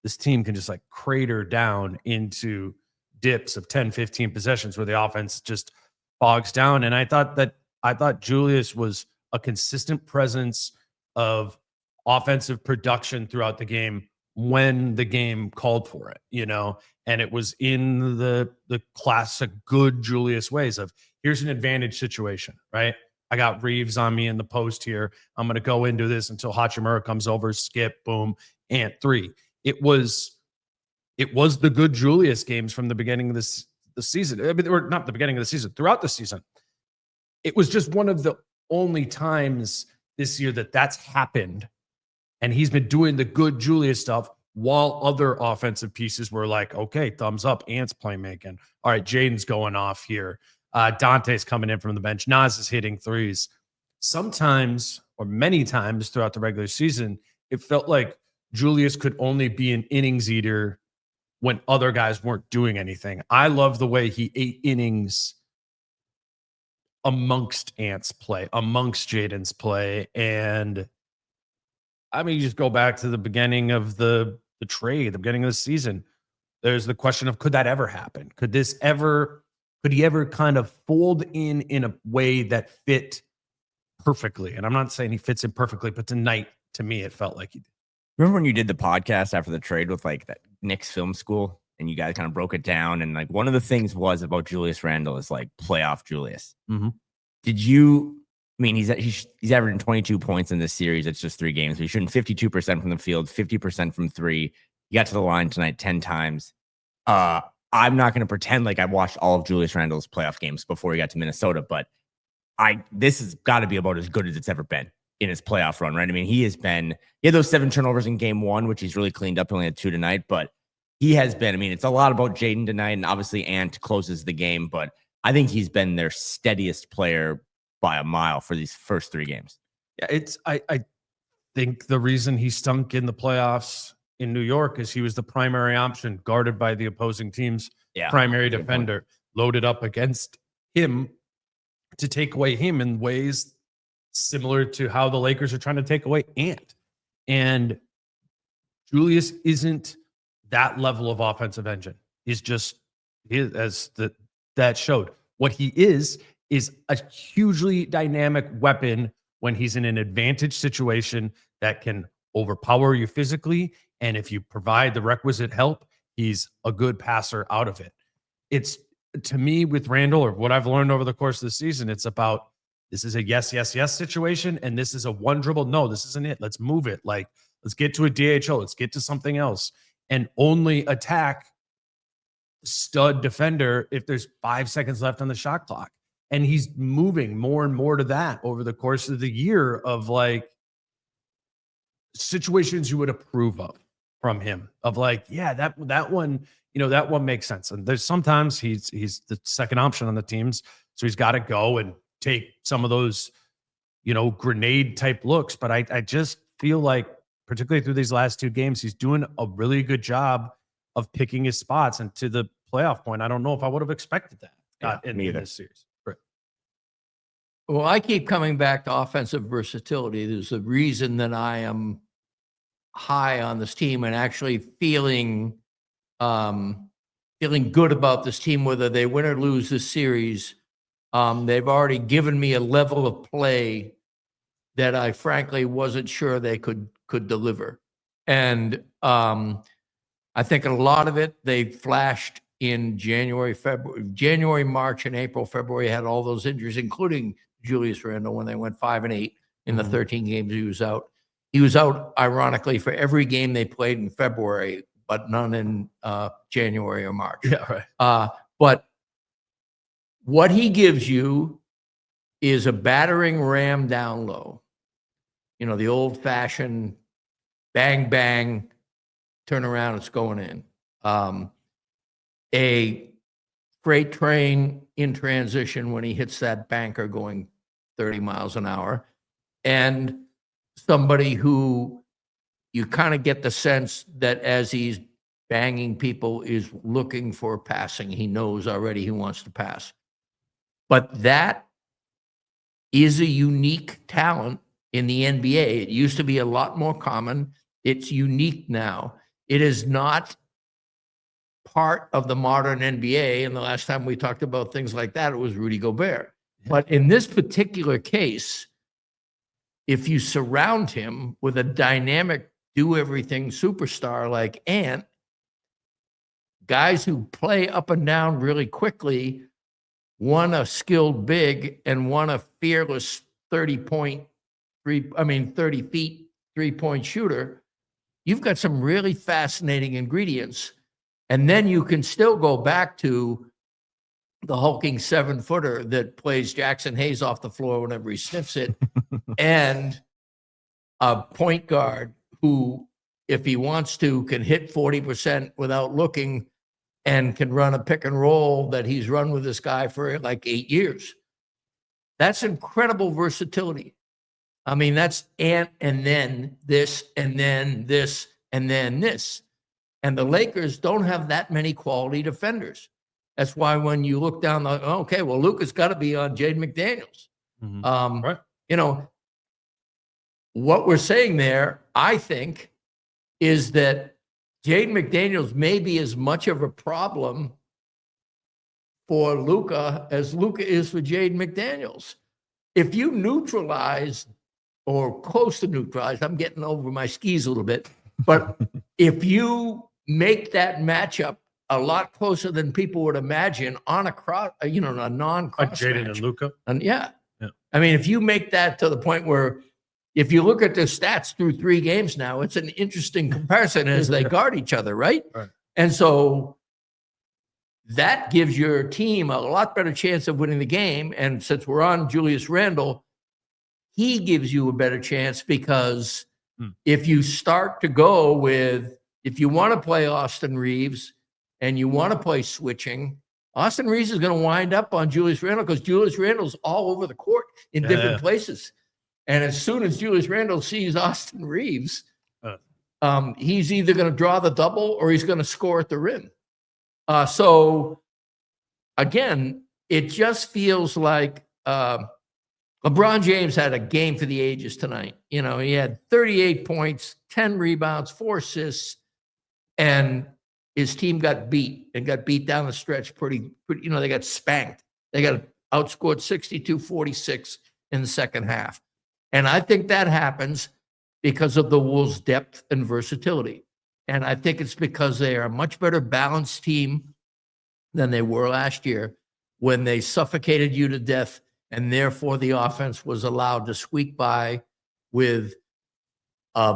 this team can just like crater down into dips of 10, 15 possessions where the offense just bogs down. And I thought Julius was a consistent presence of offensive production throughout the game when the game called for it, you know, and it was in the classic good Julius ways of, here's an advantage situation, right? I got Reeves on me in the post here. I'm going to go into this until Hachimura comes over, skip, boom, and 3. It was the good Julius games from the beginning of the season. I mean, or not the beginning of the season, throughout the season. It was just one of the only times this year that's happened And he's been doing the good Julius stuff while other offensive pieces were like, okay, thumbs up. Ant's playmaking. All right, Jaden's going off here. Dante's coming in from the bench. Nas is hitting threes. Sometimes, or many times throughout the regular season, it felt like Julius could only be an innings eater when other guys weren't doing anything. I love the way he ate innings amongst Ant's play, amongst Jaden's play. And I mean, you just go back to the beginning of the trade, the beginning of the season. There's the question of, could that ever happen? Could he ever kind of fold in a way that fit perfectly? And I'm not saying he fits in perfectly, but tonight, to me, it felt like he did. Remember when you did the podcast after the trade with like that Knicks film school and you guys kind of broke it down? And like one of the things was about Julius Randle is like playoff Julius. Mm-hmm. I mean, he's averaging 22 points in this series. It's just 3 games. He's shooting 52% from the field, 50% from 3. He got to the line tonight 10 times. I'm not going to pretend like I watched all of Julius Randle's playoff games before he got to Minnesota, but this has got to be about as good as it's ever been in his playoff run, right? I mean, he had those 7 turnovers in game 1, which he's really cleaned up. He only had 2 tonight, but he has been, I mean, it's a lot about Jaden tonight, and obviously Ant closes the game, but I think he's been their steadiest player by a mile for these first 3 games. Yeah, I think the reason he stunk in the playoffs in New York is he was the primary option, guarded by the opposing team's primary defender, loaded up against him to take away him in ways similar to how the Lakers are trying to take away Ant. And Julius isn't that level of offensive engine. He's just, that showed. What he is a hugely dynamic weapon when he's in an advantage situation that can overpower you physically. And if you provide the requisite help, he's a good passer out of it. It's, to me, with Randle, or what I've learned over the course of the season, it's about, this is a yes situation, and this is a one dribble. No, this isn't it. Let's move it. Like, let's get to a DHO. Let's get to something else, and only attack stud defender if there's 5 seconds left on the shot clock. And he's moving more and more to that over the course of the year, of like situations you would approve of from him, of like, yeah, that one, that one makes sense. And there's sometimes he's the second option on the teams, so he's got to go and take some of those, grenade type looks. But I just feel like, particularly through these last 2 games, he's doing a really good job of picking his spots. And to the playoff point, I don't know if I would have expected that in this series. Well, I keep coming back to offensive versatility. There's a reason that I am high on this team and actually feeling good about this team, whether they win or lose this series. They've already given me a level of play that I frankly wasn't sure they could deliver. And I think a lot of it, they flashed in January, March, and April. February had all those injuries, including Julius Randle, when they went 5-8 in the 13 games he was out. He was out, ironically, for every game they played in February, but none in January or March. Yeah, right. But what he gives you is a battering ram down low. The old-fashioned bang, bang, turn around, it's going in. A freight train in transition when he hits that banker going 30 miles an hour, and somebody who you kind of get the sense that as he's banging people is looking for passing. He knows already he wants to pass. But that is a unique talent in the NBA. It used to be a lot more common. It's unique now. It is not part of the modern NBA. And the last time we talked about things like that, it was Rudy Gobert. But in this particular case, if you surround him with a dynamic, do-everything superstar like Ant, guys who play up and down really quickly, one a skilled big and one a fearless 30 feet three-point shooter, you've got some really fascinating ingredients. And then you can still go back to the hulking 7-footer that plays Jackson Hayes off the floor whenever he sniffs it, and a point guard who, if he wants to, can hit 40% without looking and can run a pick and roll that he's run with this guy for like 8 years. That's incredible versatility. I mean, that's and then this, and then this, and then this. And the Lakers don't have that many quality defenders. That's why when you look down the, okay, well, Luka's got to be on Jaden McDaniels. Right. You know, what we're saying there, I think, is that Jaden McDaniels may be as much of a problem for Luka as Luka is for Jaden McDaniels. If you neutralize or close to neutralize, I'm getting over my skis a little bit, but if you make that matchup a lot closer than people would imagine on a cross, a non-cross Like Jaden match. and Luka. And yeah. I mean, if you make that to the point where if you look at the stats through 3 games now, it's an interesting comparison as they guard each other, right? And so that gives your team a lot better chance of winning the game. And since we're on Julius Randle, he gives you a better chance because if you start to go with, if you want to play Austin Reeves and you want to play switching, Austin Reeves is going to wind up on Julius Randle because Julius Randle's all over the court in different places. And as soon as Julius Randle sees Austin Reeves, he's either going to draw the double or he's going to score at the rim. So, again, it just feels like LeBron James had a game for the ages tonight. You know, he had 38 points, 10 rebounds, 4 assists, and his team got beat down the stretch pretty, they got spanked. They got outscored 62-46 in the second half. And I think that happens because of the Wolves' depth and versatility. And I think it's because they are a much better balanced team than they were last year when they suffocated you to death, and therefore the offense was allowed to squeak by with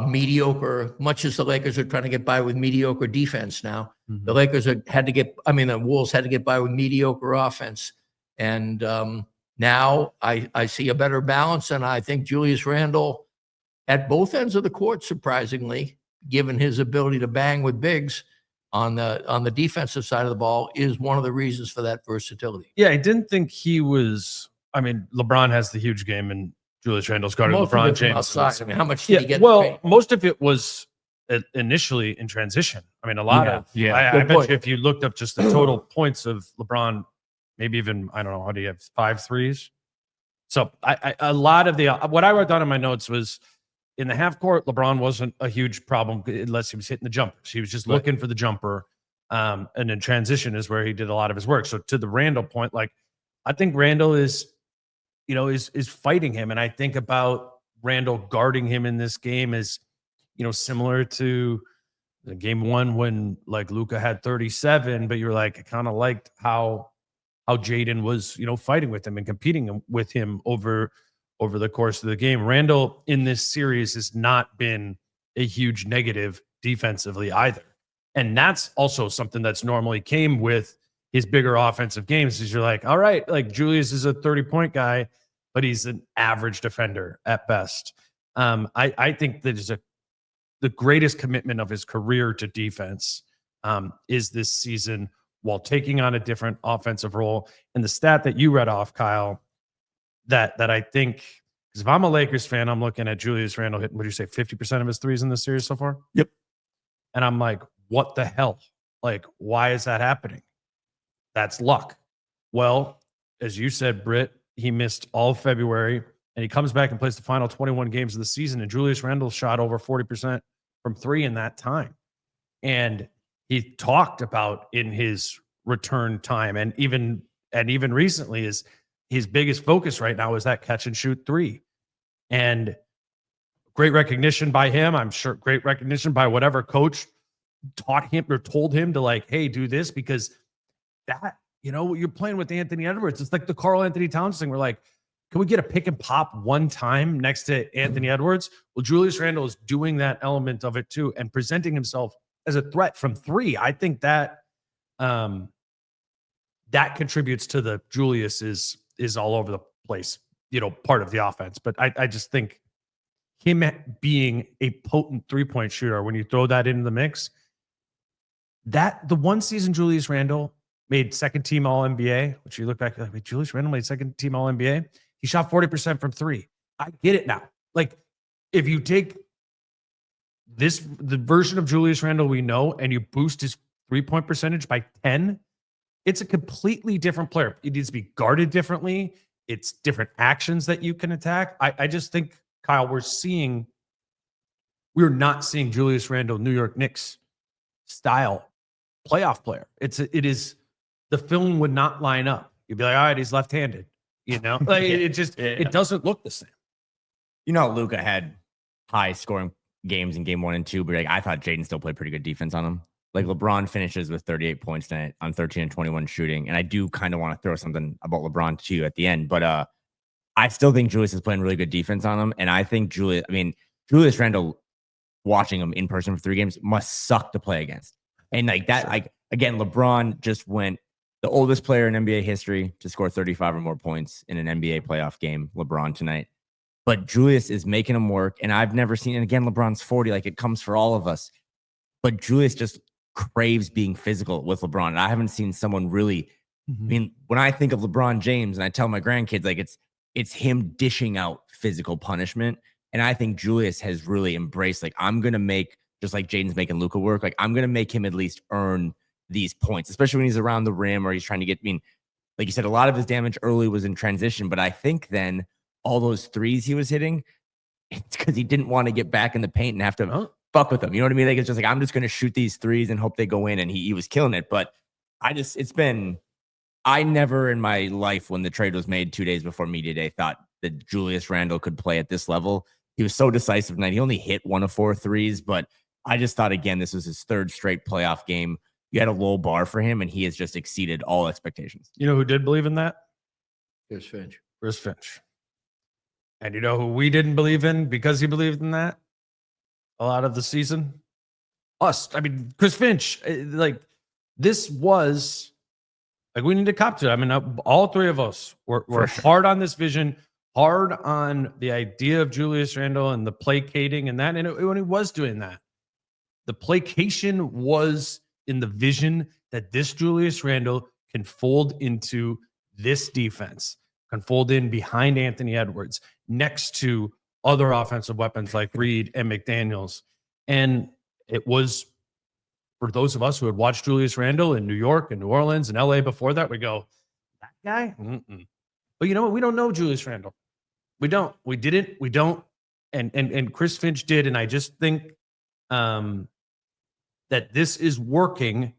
mediocre, much as the Lakers are trying to get by with mediocre defense now. The the Wolves had to get by with mediocre offense. And now I see a better balance, and I think Julius Randle at both ends of the court, surprisingly, given his ability to bang with bigs on the defensive side of the ball, is one of the reasons for that versatility. Yeah, I didn't think he was. I mean, LeBron has the huge game, and Julius Randle's guarding LeBron James. Outside. I mean, how much did he get? Well, most of it was initially in transition. I mean, a lot of. I bet you if you looked up just the total points of LeBron, maybe even, I don't know, how do you have 5 threes? So a lot of what I wrote down in my notes was in the half court, LeBron wasn't a huge problem unless he was hitting the jumpers. He was just looking for the jumper. And in transition is where he did a lot of his work. So to the Randle point, like I think Randle is fighting him. And I think about Randle guarding him in this game is, similar to the game 1 when like Luka had 37, but you're like, I kind of liked how Jaden was, fighting with him and competing with him over the course of the game. Randle in this series has not been a huge negative defensively either. And that's also something that's normally came with his bigger offensive games is you're like, all right, like Julius is a 30-point guy, but he's an average defender at best. I think that the greatest commitment of his career to defense is this season while taking on a different offensive role. And the stat that you read off, Kyle, that I think, because if I'm a Lakers fan, I'm looking at Julius Randle hitting, what do you say, 50% of his threes in this series so far? Yep. And I'm like, what the hell? Like, why is that happening? That's luck. Well, as you said, Britt, he missed all of February, and he comes back and plays the final 21 games of the season, and Julius Randle shot over 40% from 3 in that time. And he talked about in his return time, and even recently, is his biggest focus right now is that catch and shoot 3. And great recognition by him. I'm sure great recognition by whatever coach taught him or told him to like, hey, do this, because that, you're playing with Anthony Edwards. It's like the Karl Anthony Towns thing. We're like, can we get a pick and pop one time next to Anthony Edwards? Well, Julius Randle is doing that element of it too and presenting himself as a threat from 3. I think that that contributes to the Julius is all over the place, part of the offense. But I just think him being a potent 3-point shooter, when you throw that into the mix, that the one season Julius Randle made second team All NBA, which you look back like, wait, Julius Randle made second team All NBA. He shot 40% from 3. I get it now. Like, if you take the version of Julius Randle we know and you boost his 3-point percentage by 10, it's a completely different player. It needs to be guarded differently. It's different actions that you can attack. I just think, Kyle, we're not seeing Julius Randle, New York Knicks style playoff player. It is the film would not line up. You'd be like, all right, he's left-handed. You know, like it doesn't look the same. You know, Luka had high scoring games in game 1 and 2, but like I thought Jaden still played pretty good defense on him. Like LeBron finishes with 38 points tonight on 13 and 21 shooting. And I do kind of want to throw something about LeBron to you at the end, but I still think Julius is playing really good defense on him. And I think Julius Randle, watching him in person for 3 games must suck to play against. And like that, like again, LeBron just went the oldest player in NBA history to score 35 or more points in an NBA playoff game, LeBron tonight. But Julius is making him work. And I've never seen, and again, LeBron's 40, like it comes for all of us. But Julius just craves being physical with LeBron. And I haven't seen someone really, I mean, when I think of LeBron James and I tell my grandkids, like it's him dishing out physical punishment. And I think Julius has really embraced, like, I'm going to make, just like Jaden's making Luka work, like I'm going to make him at least earn these points, especially when he's around the rim or he's trying to get, I mean, like you said, a lot of his damage early was in transition, but I think then all those threes he was hitting, it's because he didn't want to get back in the paint and have to fuck with them. You know what I mean? Like, it's just like, I'm just going to shoot these threes and hope they go in. And he was killing it. But I never in my life, when the trade was made 2 days before media day, thought that Julius Randle could play at this level. He was so decisive tonight. He only hit 1 of 4 threes, but I just thought, again, this was his 3rd straight playoff game. You had a low bar for him, and he has just exceeded all expectations. You know who did believe in that? Chris Finch. And you know who we didn't believe in because he believed in that a lot of the season? Us. I mean, Chris Finch. Like, this was, like, we need to cop to it. I mean, all 3 of us were hard on this vision, hard on the idea of Julius Randle and the placating and that. And when he was doing that, the placation was in the vision that this Julius Randle can fold into this defense, can fold in behind Anthony Edwards, next to other offensive weapons like Reed and McDaniels. And it was, for those of us who had watched Julius Randle in New York and New Orleans and LA before that, we go, that guy? Mm-mm. But you know what? We don't know Julius Randle. We don't. We didn't. We don't. And Chris Finch did. And I just think that this is working,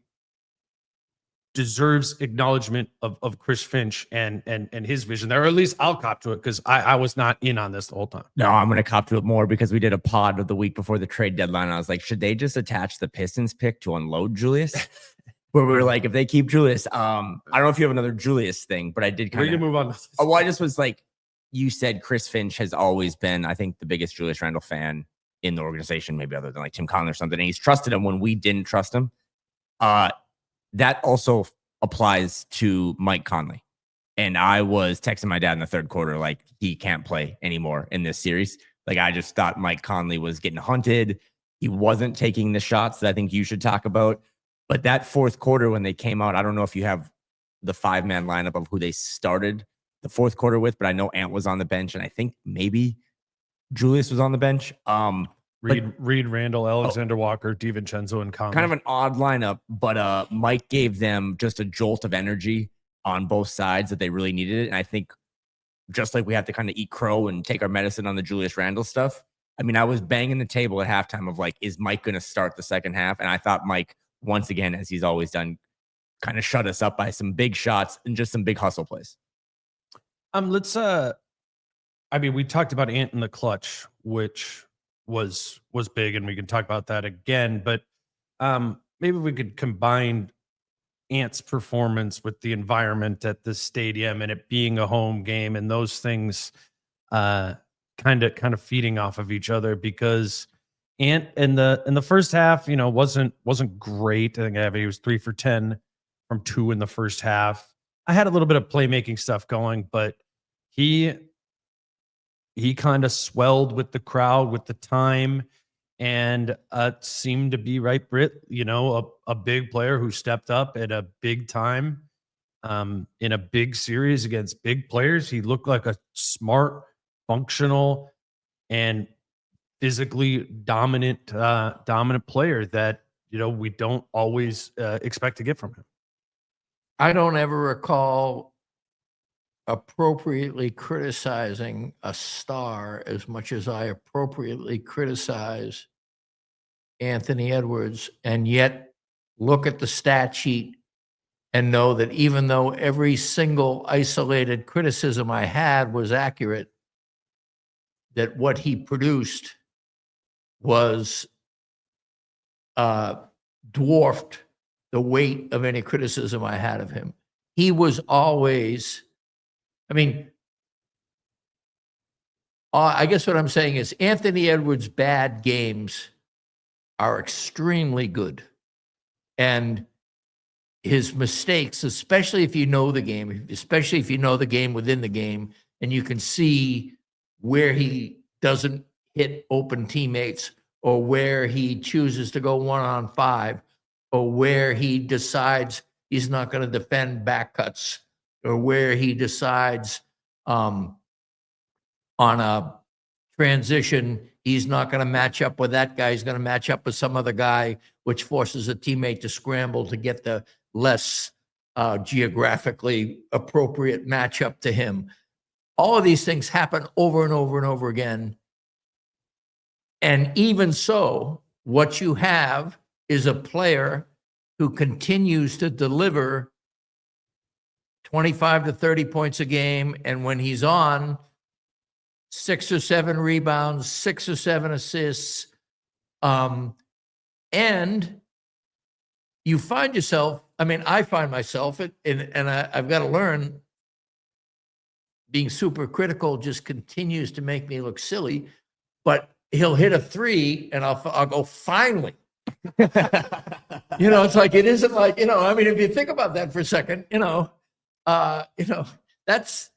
deserves acknowledgement of Chris Finch and his vision there, or at least I'll cop to it, because I was not in on this the whole time. No, I'm going to cop to it more because we did a pod of the week before the trade deadline. And I was like, should they just attach the Pistons pick to unload Julius? Where we were like, if they keep Julius, I don't know if you have another Julius thing, but I did kind of. We can move on. Oh, I just was like, you said Chris Finch has always been, I think, the biggest Julius Randle fan in the organization, maybe other than like Tim Conley or something. And he's trusted him when we didn't trust him. That also applies to Mike Conley. And I was texting my dad in the 3rd quarter, like, he can't play anymore in this series. Like, I just thought Mike Conley was getting hunted. He wasn't taking the shots that I think you should talk about. But that 4th quarter, when they came out, I don't know if you have the 5-man lineup of who they started the 4th quarter with, but I know Ant was on the bench, and I think maybe Julius was on the bench. Reed, Randall, Alexander Walker, DiVincenzo, and Conley. Kind of an odd lineup, but Mike gave them just a jolt of energy on both sides that they really needed it. And I think, just like we have to kind of eat crow and take our medicine on the Julius Randle stuff, I mean, I was banging the table at halftime of like, is Mike going to start the second half? And I thought Mike, once again, as he's always done, kind of shut us up by some big shots and just some big hustle plays. We talked about Ant in the clutch, which was big, and we can talk about that again, but maybe we could combine Ant's performance with the environment at the stadium and it being a home game and those things kind of feeding off of each other, because Ant in the first half, wasn't great. I think he was 3 for 10 from 2 in the first half. I had a little bit of playmaking stuff going, but he he kind of swelled with the crowd, with the time, and seemed to be right, Britt. You know, a big player who stepped up at a big time in a big series against big players. He looked like a smart, functional, and physically dominant player that, you know, we don't always expect to get from him. I don't ever recall appropriately criticizing a star as much as I appropriately criticize Anthony Edwards, and yet look at the stat sheet and know that even though every single isolated criticism I had was accurate, that what he produced was dwarfed the weight of any criticism I had of him. He was always, I mean, I guess what I'm saying is Anthony Edwards' bad games are extremely good. And his mistakes, especially if you know the game, especially if you know the game within the game, and you can see where he doesn't hit open teammates, or where he chooses to go 1-on-5, or where he decides he's not going to defend back cuts, or where he decides on a transition, he's not going to match up with that guy. He's going to match up with some other guy, which forces a teammate to scramble to get the less geographically appropriate matchup to him. All of these things happen over and over and over again. And even so, what you have is a player who continues to deliver 25 to 30 points a game. And when he's on, 6 or 7 rebounds, 6 or 7 assists. And you find yourself, I mean, I find myself, and I've got to learn, being super critical just continues to make me look silly, but he'll hit a 3 and I'll go, finally. You know, it's like, it isn't like, you know, I mean, if you think about that for a second, that's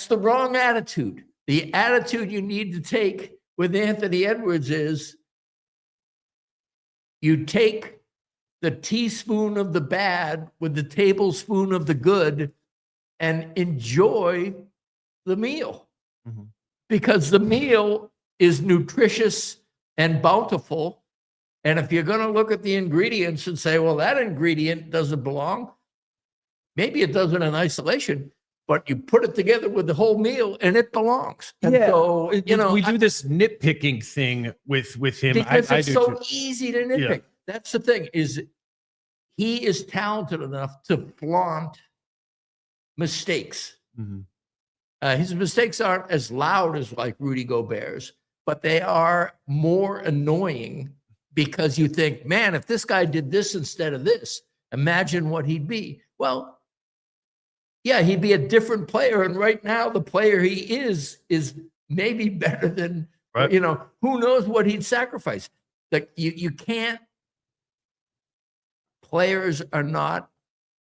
the wrong attitude. The attitude you need to take with Anthony Edwards is you take the teaspoon of the bad with the tablespoon of the good and enjoy the meal. Mm-hmm. Because the meal is nutritious and bountiful. And if you're going to look at the ingredients and say, well, that ingredient doesn't belong, maybe it doesn't in isolation, but you put it together with the whole meal and it belongs. And so, you know, we do this nitpicking thing with him. Because it's do so too. easy to nitpick. Yeah. That's the thing, is he is talented enough to flaunt mistakes. Mm-hmm. His mistakes aren't as loud as like Rudy Gobert's, but they are more annoying because you think, man, if this guy did this instead of this, imagine what he'd be. Well, yeah, he'd be a different player. And right now, the player he is maybe better than, right. You know, who knows what he'd sacrifice. Like you can't, players are not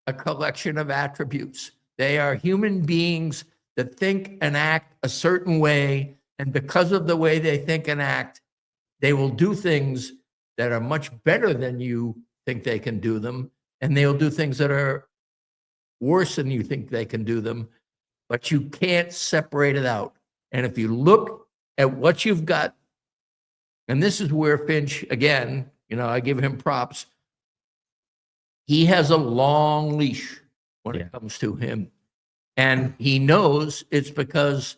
a collection of attributes. They are human beings that think and act a certain way. And because of the way they think and act, they will do things that are much better than you think they can do them. And they'll do things that are worse than you think they can do them, but you can't separate it out. And if you look at what you've got, and this is where Finch, again, you know, I give him props. He has a long leash when it comes to him. And he knows it's because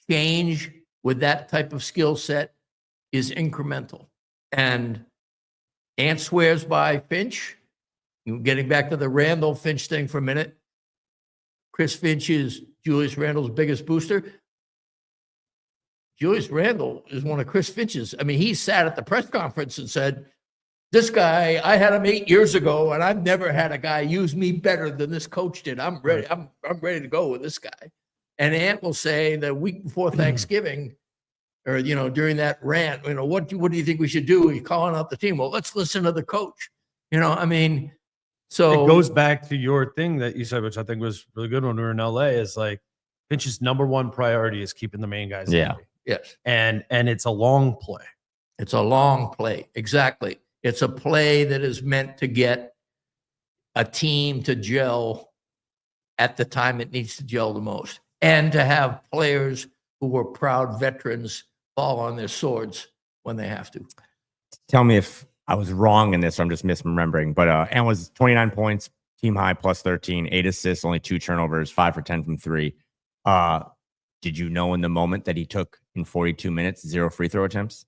change with that type of skill set is incremental. And Ant swears by Finch. Getting back to the Randle Finch thing for a minute. Chris Finch is Julius Randle's biggest booster. Julius Randle is one of Chris Finch's. I mean, he sat at the press conference and said, this guy, I had him 8 years ago, and I've never had a guy use me better than this coach did. I'm ready. I'm ready to go with this guy. And Ant will say the week before Thanksgiving, or, you know, during that rant, you know, what do you think we should do? He's calling out the team. Well, let's listen to the coach. You know, I mean, so it goes back to your thing that you said, which I think was really good when we were in LA, is like Finch's #1 priority is keeping the main guys happy. Yes. And it's a long play. It's a long play. Exactly. It's a play that is meant to get a team to gel at the time it needs to gel the most, and to have players who were proud veterans fall on their swords when they have to. Tell me if I was wrong in this, or I'm just misremembering, but Ant was 29 points, team high, plus 13, 8 assists, only 2 turnovers, 5 for 10 from 3. Did you know in the moment that he took in 42 minutes 0 free throw attempts?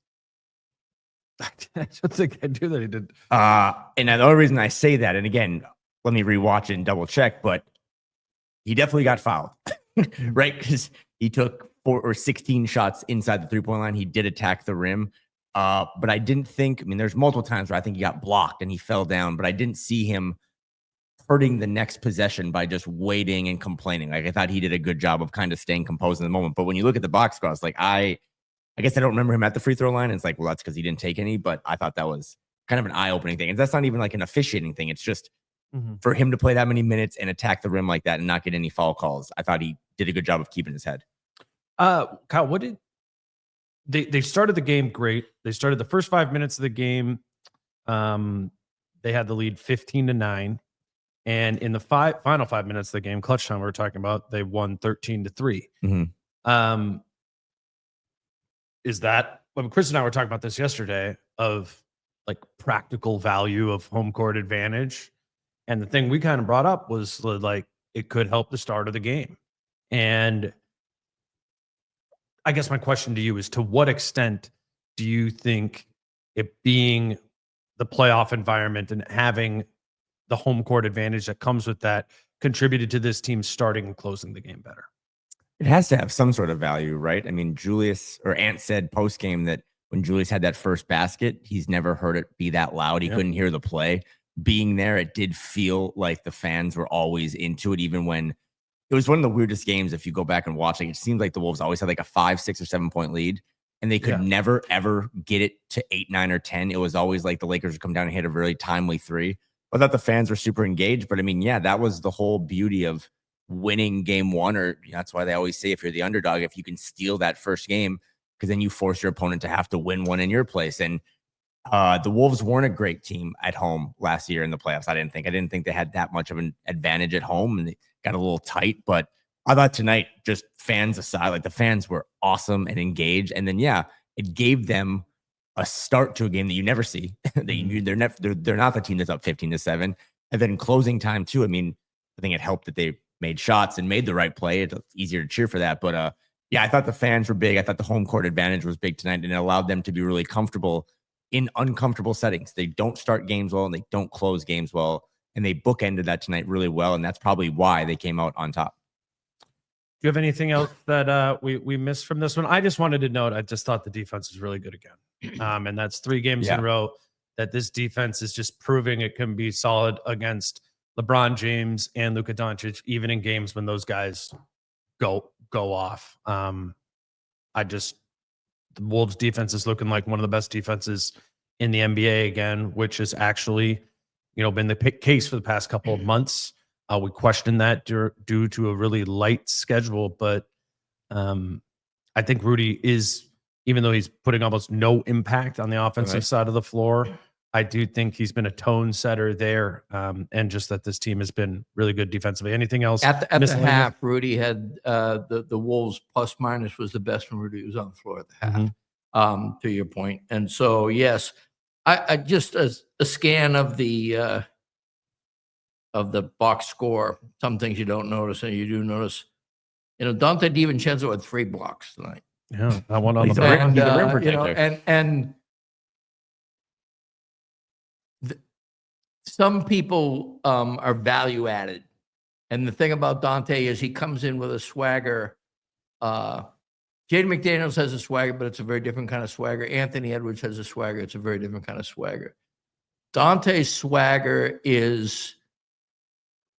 I don't think I do that. He did. And the only reason I say that, and again, let me rewatch it and double check, but he definitely got fouled, right? Because he took 4 or 16 shots inside the 3-point line. He did attack the rim. But I didn't think, I mean, there's multiple times where I think he got blocked and he fell down, but I didn't see him hurting the next possession by just waiting and complaining. Like, I thought he did a good job of kind of staying composed in the moment. But when you look at the box score, it's like, I guess I don't remember him at the free throw line. It's like, well, that's because he didn't take any, but I thought that was kind of an eye-opening thing. And that's not even like an officiating thing. It's just for him to play that many minutes and attack the rim like that and not get any foul calls. I thought he did a good job of keeping his head. Kyle, what did they started the game great. They started the first 5 minutes of the game. They had the lead 15-9. And in the final 5 minutes of the game, clutch time we were talking about, they won 13-3. Is that, well, Chris and I were talking about this yesterday, of like practical value of home court advantage. And the thing we kind of brought up was like, it could help the start of the game. And I guess my question to you is, to what extent do you think it being the playoff environment and having the home court advantage that comes with that contributed to this team starting and closing the game better? It has to have some sort of value, right? I mean, Ant said post game that when Julius had that first basket, he's never heard it be that loud. He couldn't hear the play. Being there, it did feel like the fans were always into it, even when it was one of the weirdest games. If you go back and watch, like, it seems like the Wolves always had like a 5, 6, or 7 point lead, and they could never, ever get it to 8, 9, or 10. It was always like the Lakers would come down and hit a really timely 3. I thought the fans were super engaged, but I mean, yeah, that was the whole beauty of winning game 1, or that's why they always say if you're the underdog, if you can steal that first game, because then you force your opponent to have to win one in your place. And the Wolves weren't a great team at home last year in the playoffs. I didn't think they had that much of an advantage at home, and they got a little tight. But I thought tonight, just fans aside, like, the fans were awesome and engaged. And then, yeah, it gave them a start to a game that you never see. They're not the team that's up 15-7. And then closing time too. I mean, I think it helped that they made shots and made the right play. It's easier to cheer for that. But yeah, I thought the fans were big. I thought the home court advantage was big tonight, and it allowed them to be really comfortable in uncomfortable settings. They don't start games well and they don't close games well, and they bookended that tonight really well. And that's probably why they came out on top. Do you have anything else that we missed from this one? I just wanted to note, I just thought the defense was really good again. And that's 3 games in a row that this defense is just proving it can be solid against LeBron James and Luka Doncic, even in games when those guys go off. The Wolves defense is looking like one of the best defenses in the NBA again, which has actually, been the case for the past couple of months. We questioned that due to a really light schedule, but I think Rudy is, even though he's putting almost no impact on the offensive side of the floor, I do think he's been a tone setter there, and just that this team has been really good defensively. Anything else? At the half, Rudy had the Wolves plus minus was the best when Rudy was on the floor at the half, to your point. And so, yes, I just a scan of the box score, some things you don't notice and you do notice. Dante DiVincenzo had 3 blocks tonight. Yeah, that one on He's the a back. rim protector. Some people are value added. And the thing about Dante is he comes in with a swagger. Jaden McDaniels has a swagger, but it's a very different kind of swagger. Anthony Edwards has a swagger. It's a very different kind of swagger. Dante's swagger is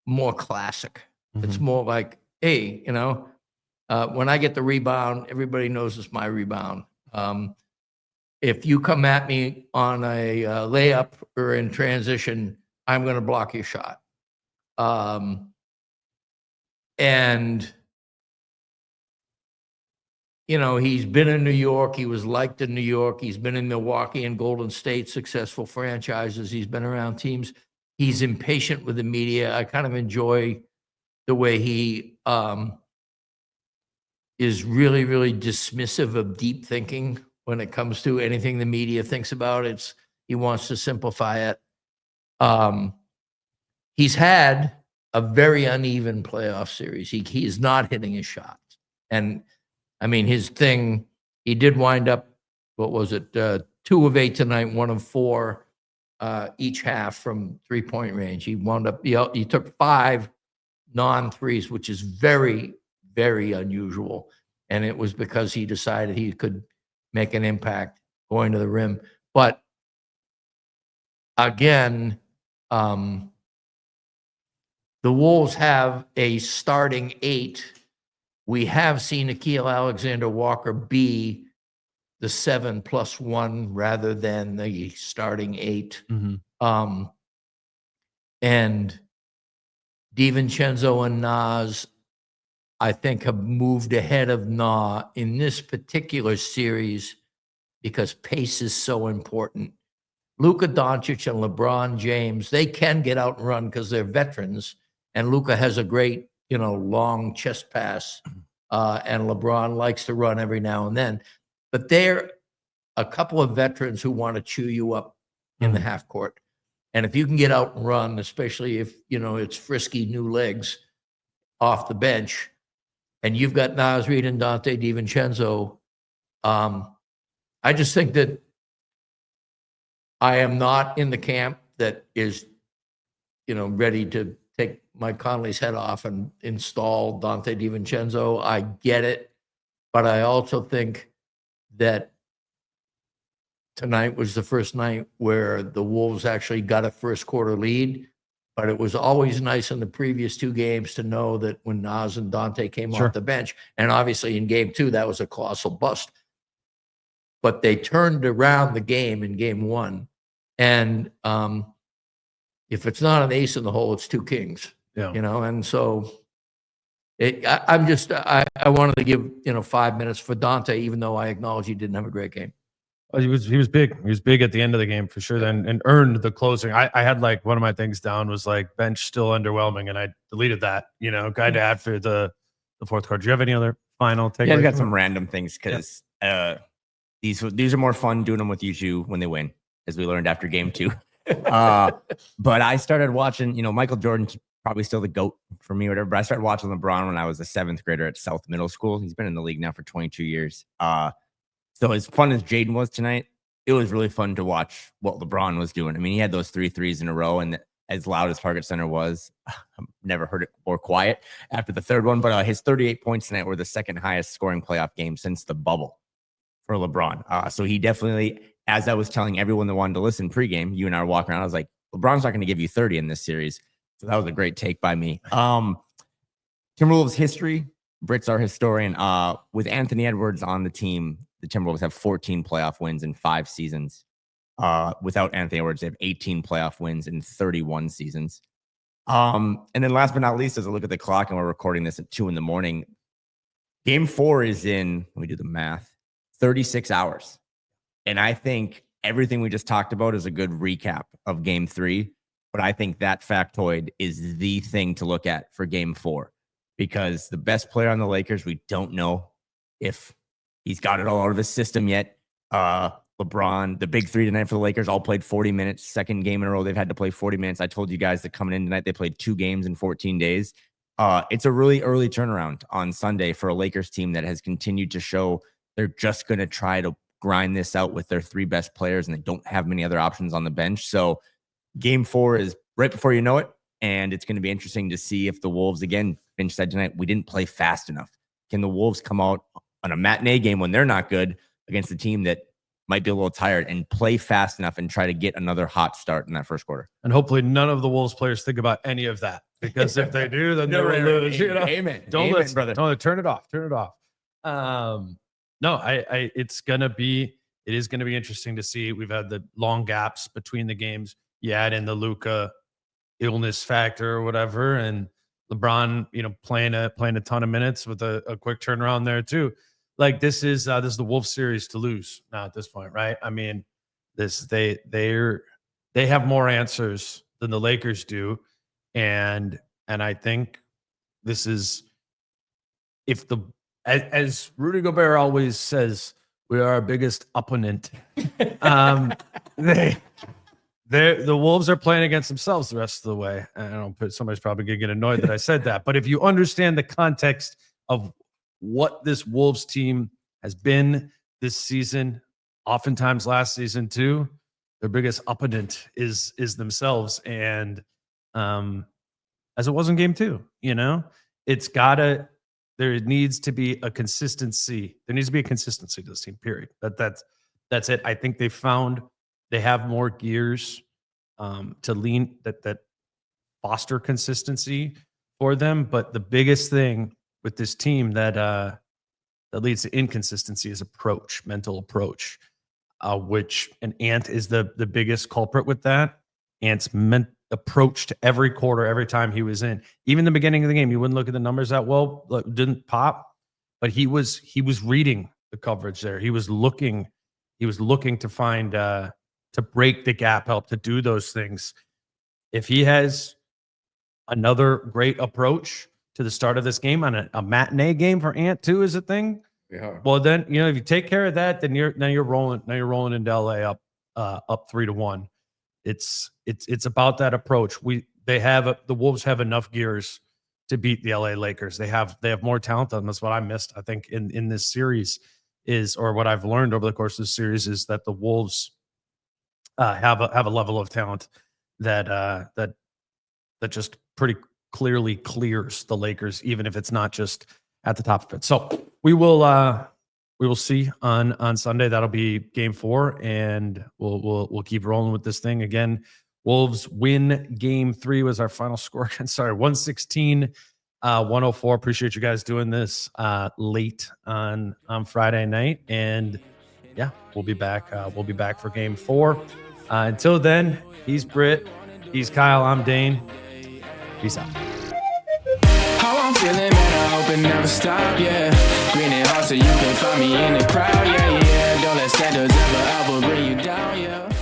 more classic. It's more like, hey, when I get the rebound, everybody knows it's my rebound. If you come at me on a layup or in transition, I'm going to block your shot. And you know, he's been in New York. He was liked in New York. He's been in Milwaukee and Golden State, successful franchises. He's been around teams. He's impatient with the media. I kind of enjoy the way he is really, really dismissive of deep thinking when it comes to anything the media thinks about. He wants to simplify it. He's had a very uneven playoff series. He is not hitting his shots. And I mean, his thing, he did wind up, what was it? 2 of 8 tonight, 1 of 4 each half from 3-point range. He wound up, he took 5 non-threes, which is very, very unusual. And it was because he decided he could make an impact going to the rim. But again, the Wolves have a starting 8. We have seen Nickeil Alexander-Walker be the 7+1 rather than the starting 8. And DiVincenzo and Nas, I think, have moved ahead of Na in this particular series because pace is so important. Luka Doncic and LeBron James, they can get out and run because they're veterans. And Luka has a great, you know, long chest pass. And LeBron likes to run every now and then. But they're a couple of veterans who want to chew you up in the half court. And if you can get out and run, especially if, you know, it's frisky new legs off the bench, and you've got Naz Reid and Dante DiVincenzo, I just think that I am not in the camp that is, you know, ready to take Mike Conley's head off and install Dante DiVincenzo. I get it. But I also think that tonight was the first night where the Wolves actually got a first quarter lead. But it was always nice in the previous 2 games to know that when Naz and Dante came off the bench, and obviously in game 2, that was a colossal bust. But they turned around the game in game 1. And if it's not an ace in the hole, it's 2 kings. Yeah. You know, and so I wanted to give, you know, 5 minutes for Dante, even though I acknowledge he didn't have a great game. Well, he was big. He was big at the end of the game for sure. Then and earned the closing. I had like one of my things down was like bench still underwhelming, and I deleted that. You know, kind of after the fourth quarter. Do you have any other final takeaways? Yeah, I got some random things because these are more fun doing them with you two when they win, as we learned after game 2. But I started watching. You know, Michael Jordan's probably still the GOAT for me, or whatever. But I started watching LeBron when I was a 7th grader at South Middle School. He's been in the league now for 22 years. So as fun as Jaden was tonight, it was really fun to watch what LeBron was doing. I mean, he had those 3 threes in a row, and as loud as Target Center was, I've never heard it more quiet after the 3rd one. But his 38 points tonight were the 2nd highest scoring playoff game since the bubble for LeBron. So he definitely, as I was telling everyone that wanted to listen pregame, you and I were walking around, I was like, LeBron's not going to give you 30 in this series. So that was a great take by me. Timberwolves history. Britt's our historian. With Anthony Edwards on the team, the Timberwolves have 14 playoff wins in 5 seasons. Without Anthony Edwards, they have 18 playoff wins in 31 seasons. And then last but not least, as I look at the clock, and we're recording this at 2 a.m, game 4 is in, let me do the math, 36 hours. And I think everything we just talked about is a good recap of game 3. But I think that factoid is the thing to look at for game 4, because the best player on the Lakers, we don't know if he's got it all out of his system yet. LeBron, the big 3 tonight for the Lakers, all played 40 minutes. 2nd game in a row, they've had to play 40 minutes. I told you guys that coming in tonight, they played 2 games in 14 days. It's a really early turnaround on Sunday for a Lakers team that has continued to show they're just going to try to grind this out with their 3 best players, and they don't have many other options on the bench. So game 4 is right before you know it, and it's going to be interesting to see if the Wolves, again, Finch said tonight, we didn't play fast enough. Can the Wolves come out on a matinee game when they're not good against a team that might be a little tired and play fast enough and try to get another hot start in that first quarter? And hopefully none of the Wolves players think about any of that, because if they do, then they will lose. You know? Amen. Don't Amen, listen, brother. don't turn it off. Turn it off. No, it is going to be interesting to see. We've had the long gaps between the games. You add in the Luka illness factor or whatever, and LeBron, you know, playing a ton of minutes with a quick turnaround there too. like this is the Wolves series to lose now at this point, right? I mean, they have more answers than the Lakers do, and I think this is, if the, as Rudy Gobert always says, we are our biggest opponent. The Wolves are playing against themselves the rest of the way. I don't put, somebody's probably gonna get annoyed that I said that, but if you understand the context of what this Wolves team has been this season, oftentimes last season too, their biggest opponent is themselves. And as it was in game 2, it's gotta, there needs to be a consistency. There needs to be a consistency to this team, period. That's it. I think they have more gears to lean that foster consistency for them. But the biggest thing with this team that leads to inconsistency is mental approach, which an Ant is the biggest culprit with that. Ant's approach to every quarter, every time he was in, even the beginning of the game, you wouldn't look at the numbers that well, didn't pop, but he was reading the coverage there. He was looking to find to break the gap, help to do those things. If he has another great approach to the start of this game, on a matinee game for Ant too is a thing. Yeah. Well, then if you take care of that, then you're rolling into LA up 3-1. It's about that approach. The Wolves have enough gears to beat the LA Lakers. They have more talent than them. That's what I missed, I think, in this series or what I've learned over the course of the series is that the Wolves have a level of talent that just pretty clearly clears the Lakers, even if it's not just at the top of it. So we will see on Sunday. That'll be game 4, and we'll keep rolling with this thing. Again, Wolves win game 3 was our final score. Sorry, 116-104. Appreciate you guys doing this late on Friday night. And yeah, we'll be back. We'll be back for game 4. Until then, he's Britt. He's Kyle. I'm Dane. Peace out. How I'm feeling, man, I hope it never stop, yeah. Green and hot so you can find me in the crowd, yeah, yeah. Don't let standards ever bring you down, yeah.